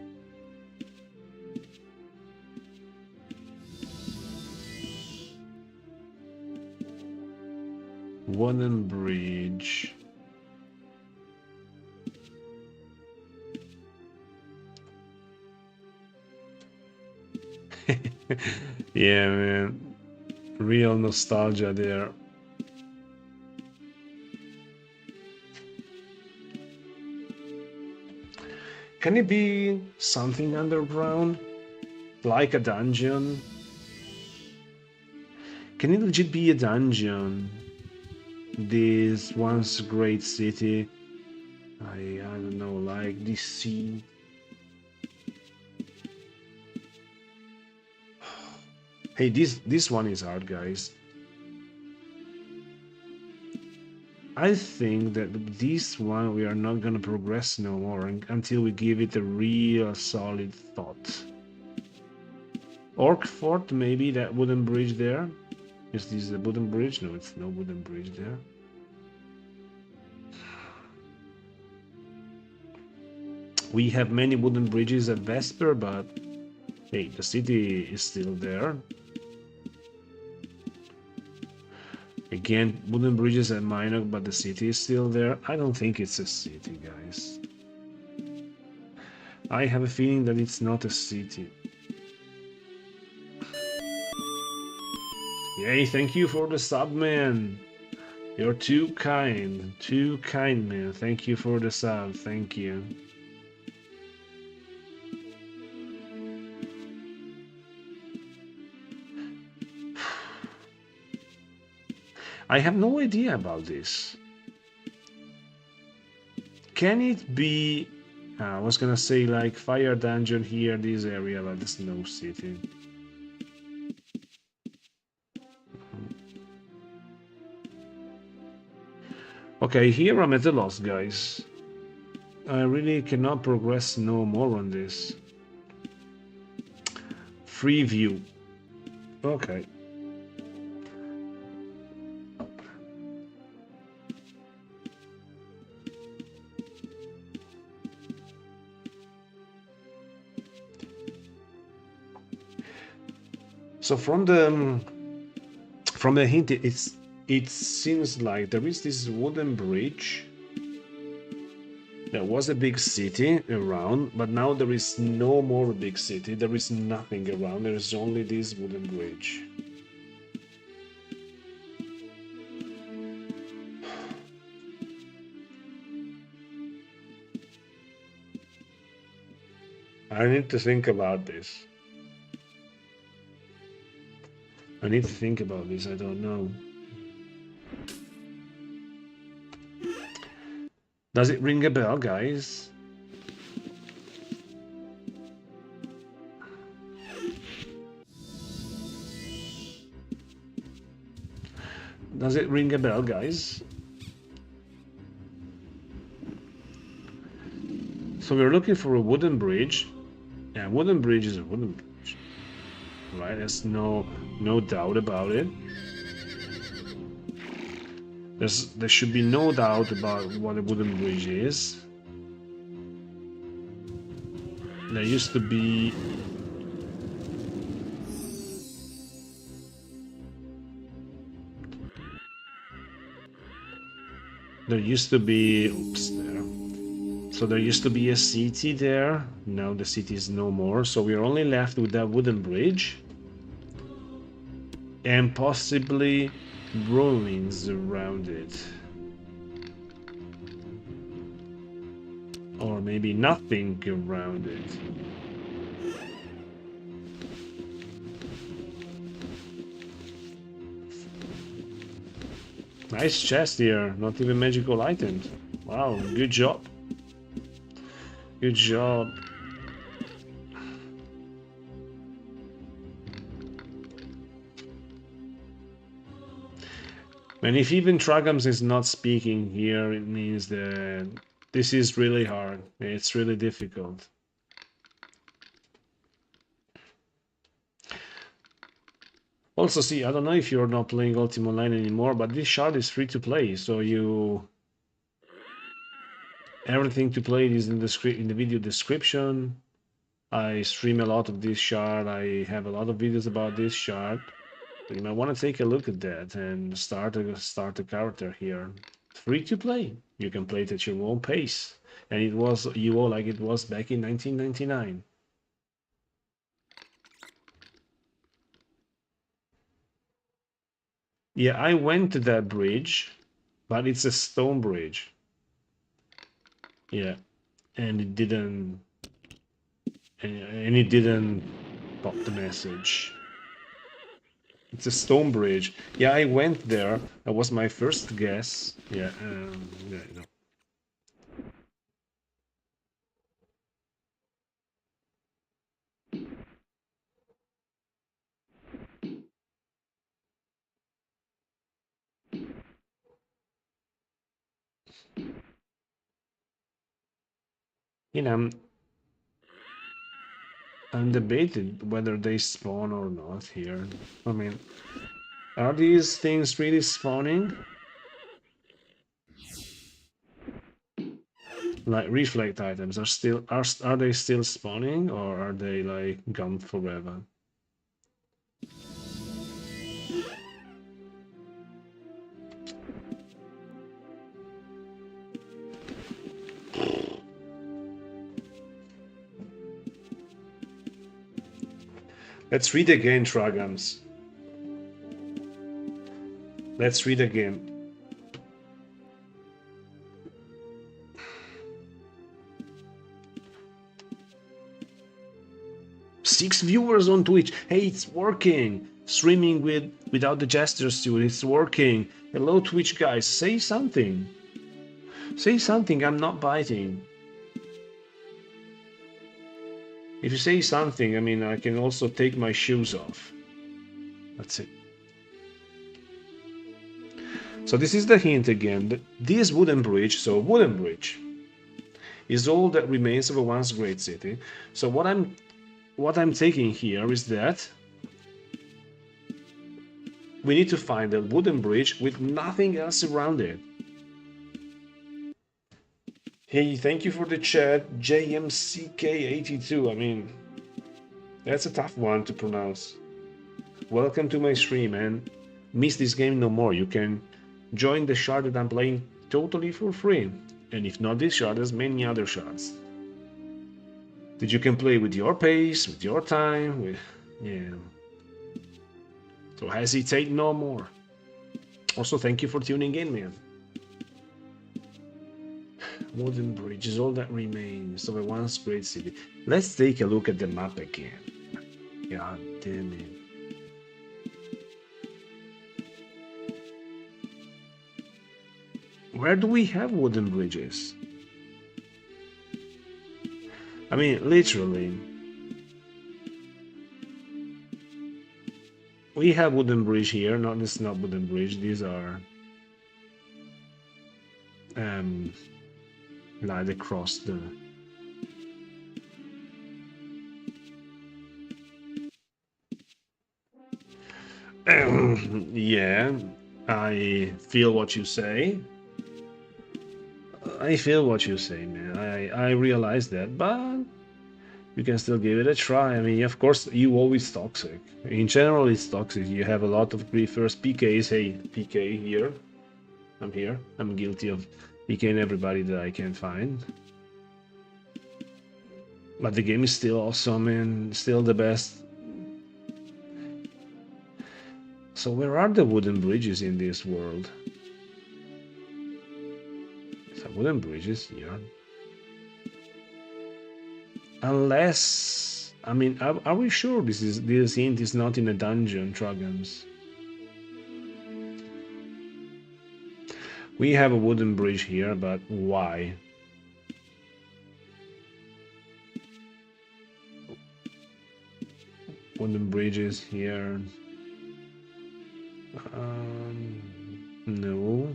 Wooden bridge. Yeah, man. Real nostalgia there. Can it be something underground? Like a dungeon? Can it legit be a dungeon? This once great city? I don't know, like this sea. Hey, this one is hard, guys. I think that this one we are not gonna progress no more until we give it a real solid thought. Orc Fort, maybe that wooden bridge there. Is this the wooden bridge? No, it's no wooden bridge there. We have many wooden bridges at Vesper, but hey, the city is still there. Again, wooden bridges at Minok, but the city is still there. I don't think it's a city, guys. I have a feeling that it's not a city. Yay, thank you for the sub, man. You're too kind, man. Thank you for the sub, thank you. I have no idea about this. Can it be... I was gonna say like fire dungeon here, this area, but there's no city. Okay, here I'm at a loss, guys. I really cannot progress no more on this. Free view. Okay. So from the hint, it seems like there is this wooden bridge. There was a big city around, but now there is no more big city. There is nothing around. There is only this wooden bridge. I need to think about this. I need to think about this. I don't know. Does it ring a bell, guys? Does it ring a bell, guys? So we're looking for a wooden bridge. Yeah, wooden bridge is a wooden bridge. Right, there's no doubt about it. There should be no doubt about what a wooden bridge is. There used to be... Oops, there. So there used to be a city there. Now the city is no more. So we're only left with that wooden bridge. And possibly ruins around it. Or maybe nothing around it. Nice chest here, not even magical items. Wow, good job. Good job. And if even Tragams is not speaking here, it means that this is really hard. It's really difficult. Also, see, I don't know if you're not playing Ultima Online anymore, but this shard is free to play, so everything to play is in the video description. I stream a lot of this shard. I have a lot of videos about this shard. You might want to take a look at that and start a character here. Free to play. You can play it at your own pace. And it was UO like it was back in 1999. Yeah, I went to that bridge, but it's a stone bridge. Yeah, and it didn't pop the message. It's a stone bridge. Yeah, I went there. That was my first guess. Yeah, yeah, no. You know, I'm debated whether they spawn or not here. I mean, are these things really spawning? Like reflect items are they still spawning, or are they like gone forever? Let's read again, Tragams. Let's read again. Six viewers on Twitch. Hey, it's working. Streaming without the gestures to it. It's working. Hello, Twitch guys. Say something. Say something. I'm not biting. If you say something, I mean, I can also take my shoes off. That's it. So this is the hint again. This wooden bridge, so wooden bridge, is all that remains of a once great city. So what I'm taking here is that we need to find a wooden bridge with nothing else around it. Hey, thank you for the chat, JMCK82. I mean, that's a tough one to pronounce. Welcome to my stream, and miss this game no more. You can join the shard that I'm playing totally for free. And if not this shard, there's many other shards that you can play with your pace, with your time, yeah. So hesitate no more. Also, thank you for tuning in, man. Wooden bridge is all that remains of a once great city. Let's take a look at the map again. God damn it. Where do we have wooden bridges? I mean, literally. We have wooden bridge here. No, this is not wooden bridge. These are like across the. Yeah, I feel what you say. I feel what you say, man. I realize that, but you can still give it a try. I mean, of course, you always toxic. In general, it's toxic. You have a lot of griefers. PKs, hey, PK here. I'm here. I'm guilty of PKing everybody that I can find. But the game is still awesome and still the best. So where are the wooden bridges in this world? Some wooden bridges here. Unless, I mean, are we sure this hint is not in a dungeon, Dragons? We have a wooden bridge here, but why? Wooden bridges here. No.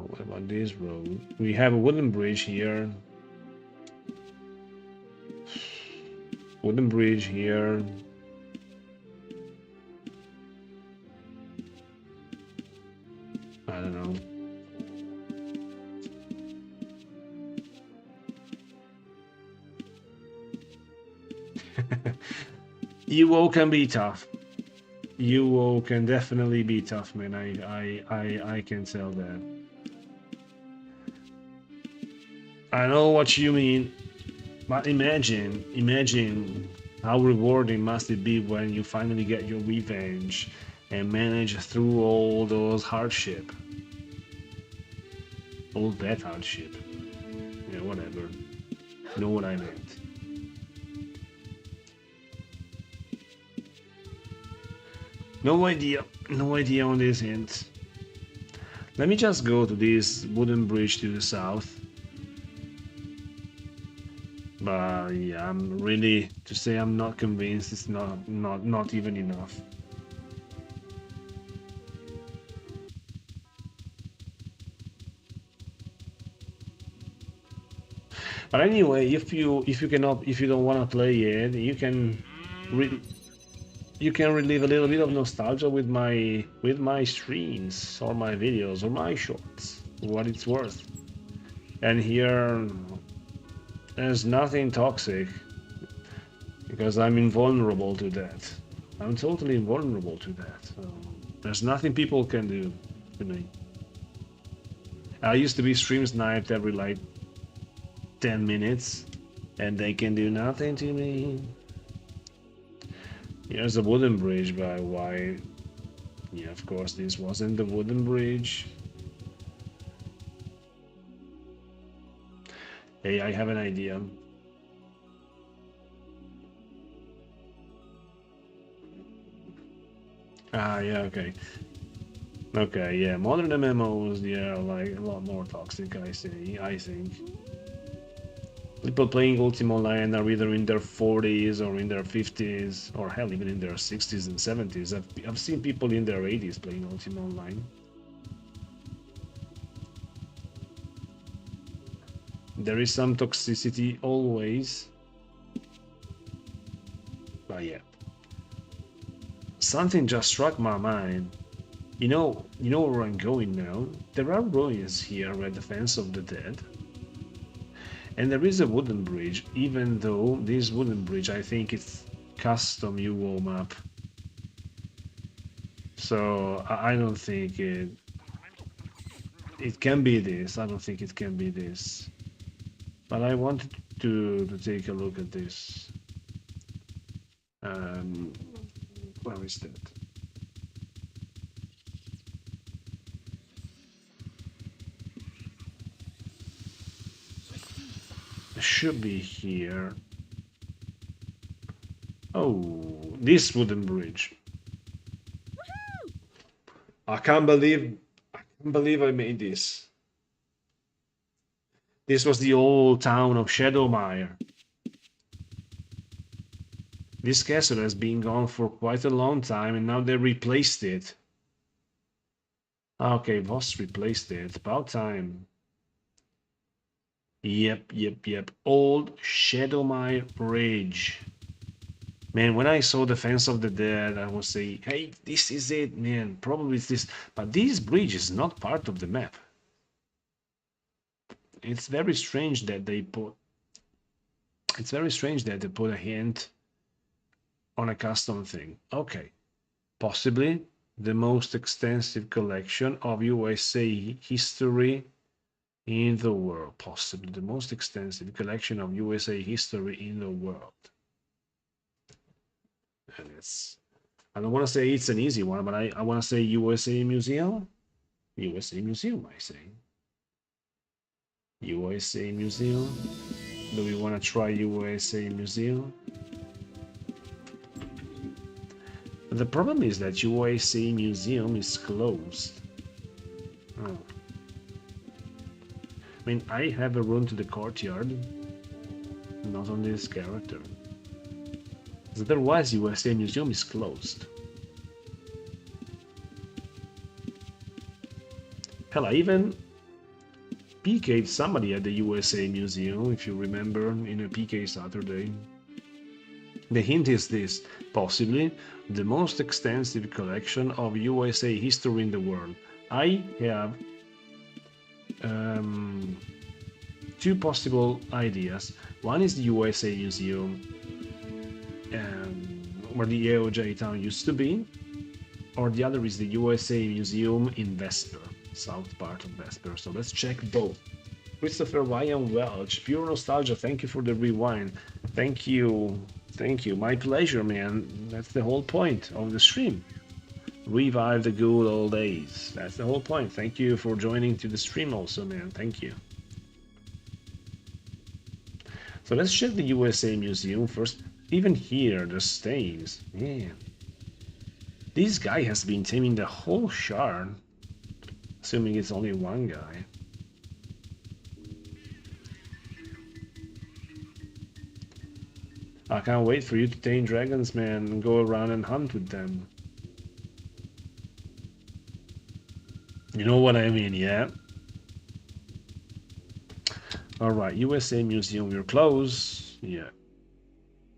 What about this road? We have a wooden bridge here. Wooden bridge here. I don't know. UO can be tough. UO can definitely be tough, man. I can tell that. I know what you mean, but imagine how rewarding must it be when you finally get your revenge and manage through all those hardship. All that hardship. Yeah, whatever. You know what I meant. No idea on this hint. Let me just go to this wooden bridge to the south. But yeah, I'm really to say I'm not convinced. It's not even enough. But anyway, if you don't want to play it, you can relive a little bit of nostalgia with my streams or my videos or my shorts, what it's worth. And here there's nothing toxic because I'm invulnerable to that. I'm totally invulnerable to that. So there's nothing people can do to me. I used to be stream sniped every like 10 minutes and they can do nothing to me. Here's a wooden bridge, but why? Yeah, of course this wasn't the wooden bridge. Hey, I have an idea. Ah, yeah, okay. Okay, yeah, modern MMOs, they are like a lot more toxic, I think. People playing Ultima Online are either in their 40s or in their 50s, or hell, even in their 60s and 70s. I've seen people in their 80s playing Ultima Online. There is some toxicity always. But yeah. Something just struck my mind. You know where I'm going now? There are ruins here at the Fence of the Dead. And there is a wooden bridge, even though this wooden bridge, I think it's custom UO map. So I don't think it can be this. I don't think it can be this. But I wanted to take a look at this. Where is that? should be here. Oh, this wooden bridge. I can't believe I made this. This was the old town of Shadowmire. This castle has been gone for quite a long time, and now they replaced it. Okay, Voss replaced it. About time. Yep. Old Shadowmire Bridge. Man, when I saw Defense of the Dead, I was saying, hey, this is it, man. Probably it's this. But this bridge is not part of the map. It's very strange that they put... It's very strange that they put a hint on a custom thing. Okay. Possibly the most extensive collection of USA history in the world. Possibly the most extensive collection of USA history in the world. And it's, I don't want to say it's an easy one, but I want to say USA Museum. USA Museum, I say. USA Museum. Do we want to try USA Museum? The problem is that USA Museum is closed. Oh. I mean, I have a run to the courtyard, not on this character. Otherwise, USA Museum is closed. Hell, I even PK'd somebody at the USA Museum, if you remember, in a PK Saturday. The hint is this: possibly the most extensive collection of USA history in the world. I have two possible ideas. One is the USA Museum, where the AOJ town used to be, or the other is the USA Museum in Vesper, south part of Vesper. So let's check both. Christopher Ryan Welch, pure nostalgia, thank you for the rewind. Thank you, my pleasure, man. That's the whole point of the stream. Revive the good old days. That's the whole point. Thank you for joining to the stream also, man. Thank you. So let's check the USA Museum first. Even here, the stains. Man. This guy has been taming the whole shard. Assuming it's only one guy. I can't wait for you to tame dragons, man, and go around and hunt with them. You know what I mean, yeah? Alright, USA Museum, we're close. Yeah.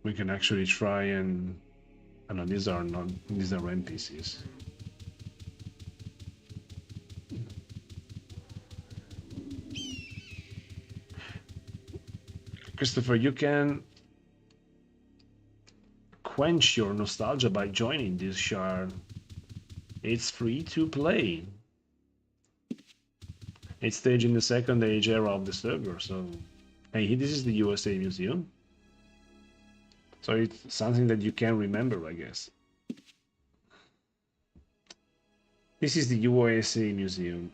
We can actually try and... Oh no, these are NPCs. Christopher, you can quench your nostalgia by joining this shard. It's free to play. It's staged in the Second Age era of the server, so... Hey, this is the USA Museum. So it's something that you can remember, I guess. This is the USA Museum.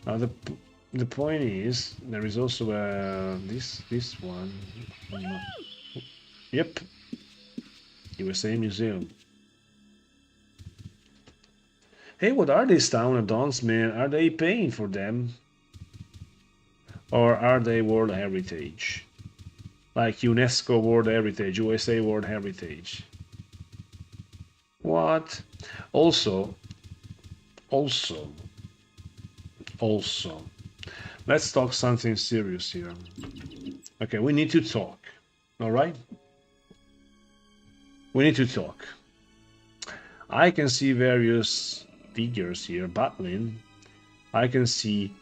Now the point is, there is also this one. Yep. USA Museum. Hey, what are these town add-ons, man? Are they paying for them? Or are they World Heritage? Like UNESCO World Heritage, USA World Heritage. What? Also, let's talk something serious here. Okay, we need to talk. All right? We need to talk. I can see various figures here battling. I can see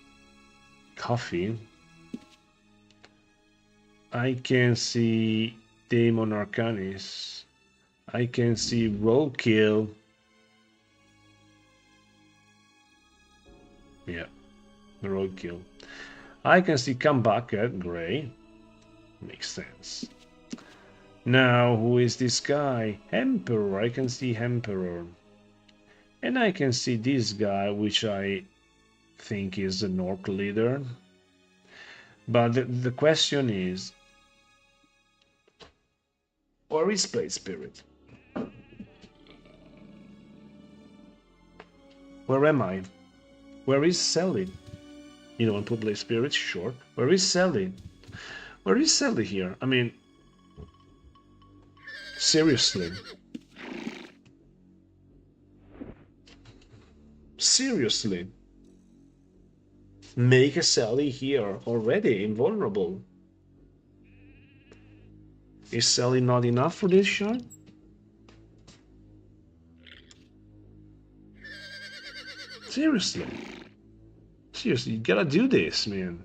Coffee. I can see Demon Arcanis. I can see Roadkill. Yeah, the Roadkill. I can see Comeback Gray. Makes sense. Now, who is this guy? Emperor. I can see Emperor. And I can see this guy, which I think is the North leader. But the question is, where is Blade Spirit? Where am I? Where is Sally? You don't want to play Spirit? Sure. Where is Sally? Where is Sally here? I mean, seriously. Seriously. Make a Sally here already, invulnerable. Is Sally not enough for this shot? Seriously. Seriously, you gotta do this, man.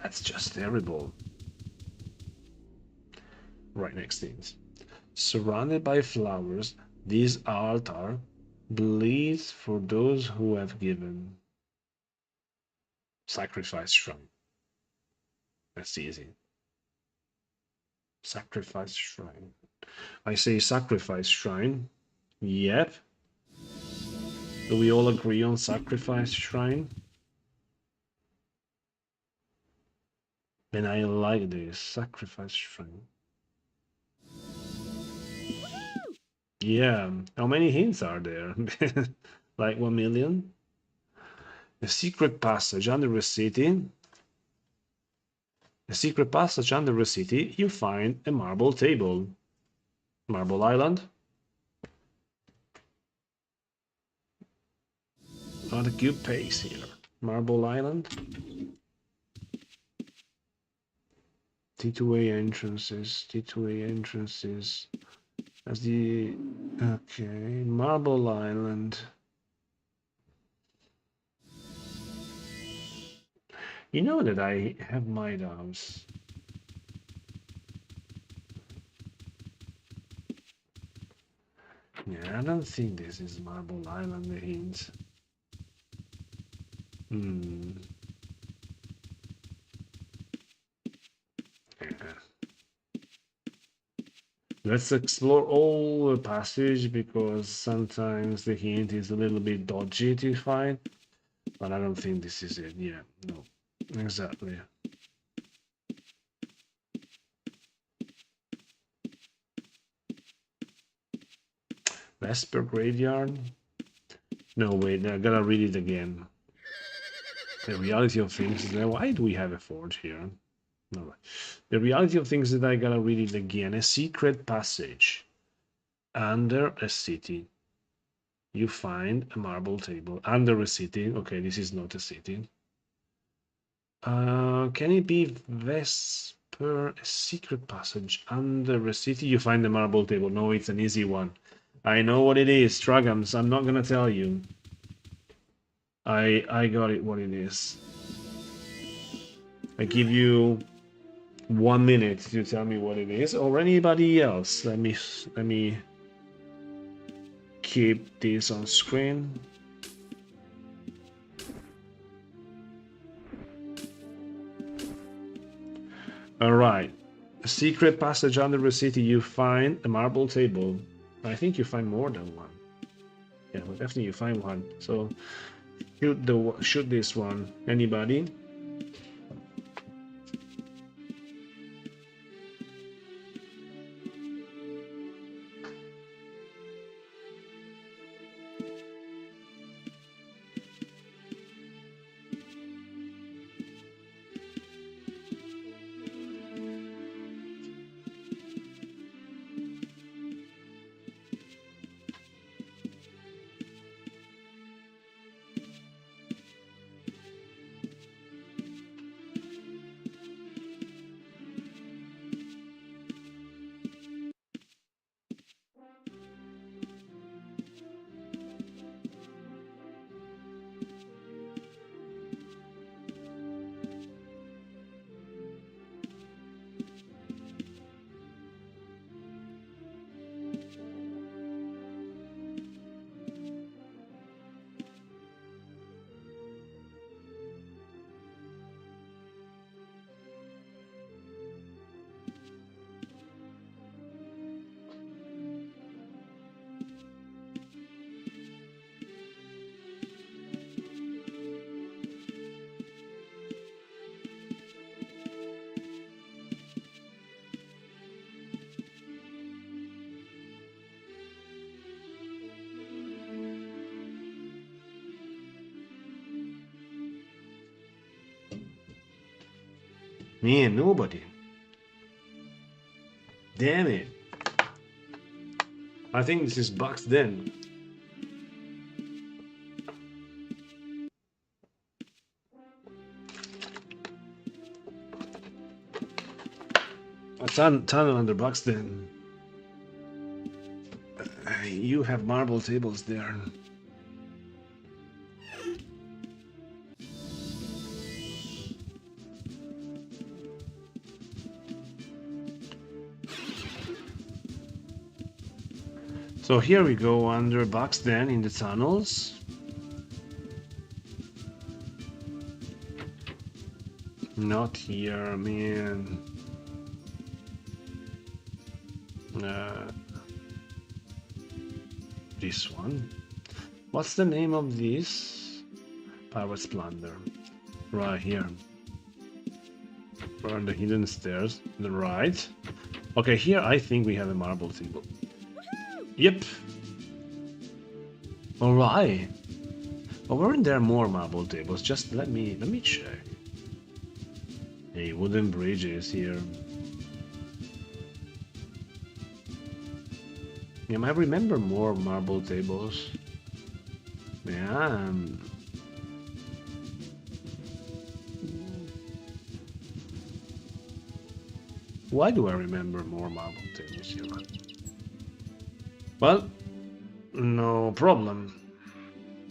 That's just terrible. Right next things. Surrounded by flowers, this altar bleeds for those who have given. Sacrifice shrine. That's easy. Sacrifice shrine. I say sacrifice shrine. Yep. Do we all agree on sacrifice shrine? And I like this. Sacrifice shrine. Yeah. How many hints are there? Like 1 million? A secret passage under a city. A secret passage under a city. You find a marble table. Marble Island. Not a good pace here. Marble Island. T2A entrances. T2A entrances. That's the... Okay. Marble Island. You know that I have my doubts. Yeah, I don't think this is Marble Island, the hint. Yeah. Let's explore all the passage because sometimes the hint is a little bit dodgy to find. But I don't think this is it. Yeah, no. Exactly. Vesper Graveyard? No, wait, I gotta read it again. The reality of things is that why do we have a forge here? No. The reality of things is that I gotta read it again. A secret passage under a city. You find a marble table under a city. Okay, this is not a city. Can it be Vesper? A secret passage under a city. You find the marble table. No, it's an easy one. I know what it is. Tragams. I'm not gonna tell you. I got it. What it is. I give you 1 minute to tell me what it is, or anybody else. Let me keep this on screen. All right. A secret passage under a city. You find a marble table. I think you find more than one. Yeah, well, definitely you find one. So shoot this one. Anybody? Man, nobody. Damn it. I think this is boxed in. A tunnel under boxed in. You have marble tables there. So here we go under boxed in in the tunnels. Not here, man. This one. What's the name of this? Pirate's Plunder. Right here. We're on the hidden stairs. The right. Okay, here I think we have a marble table. Yep. Alright. Well, weren't there more marble tables? Just let me check. Hey, wooden bridges here. Yeah, I remember more marble tables. Yeah. Why do I remember more marble tables here? Well, no problem.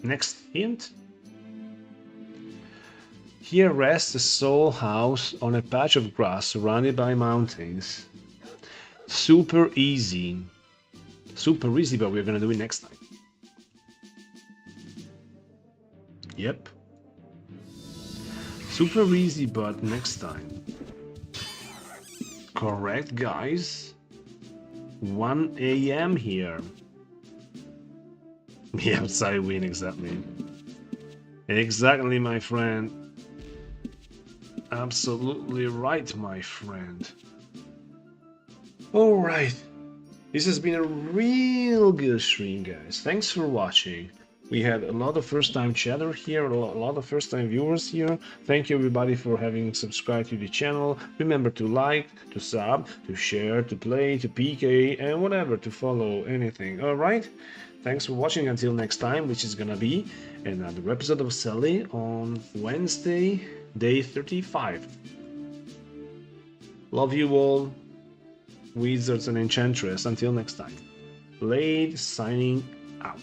Next hint. Here rests a soul house on a patch of grass surrounded by mountains. Super easy. Super easy, but we're gonna do it next time. Yep. Super easy, but next time. Correct, guys. 1 AM here. Yes, I win, exactly. Exactly, my friend. Absolutely right, my friend. Alright. This has been a real good stream, guys. Thanks for watching. We had a lot of first-time chatter here, a lot of first-time viewers here. Thank you, everybody, for having subscribed to the channel. Remember to like, to sub, to share, to play, to PK, and whatever, to follow anything. Alright? Thanks for watching. Until next time, which is gonna be another episode of Sally on Wednesday, day 35. Love you all. Wizards and Enchantress. Until next time. Blade signing out.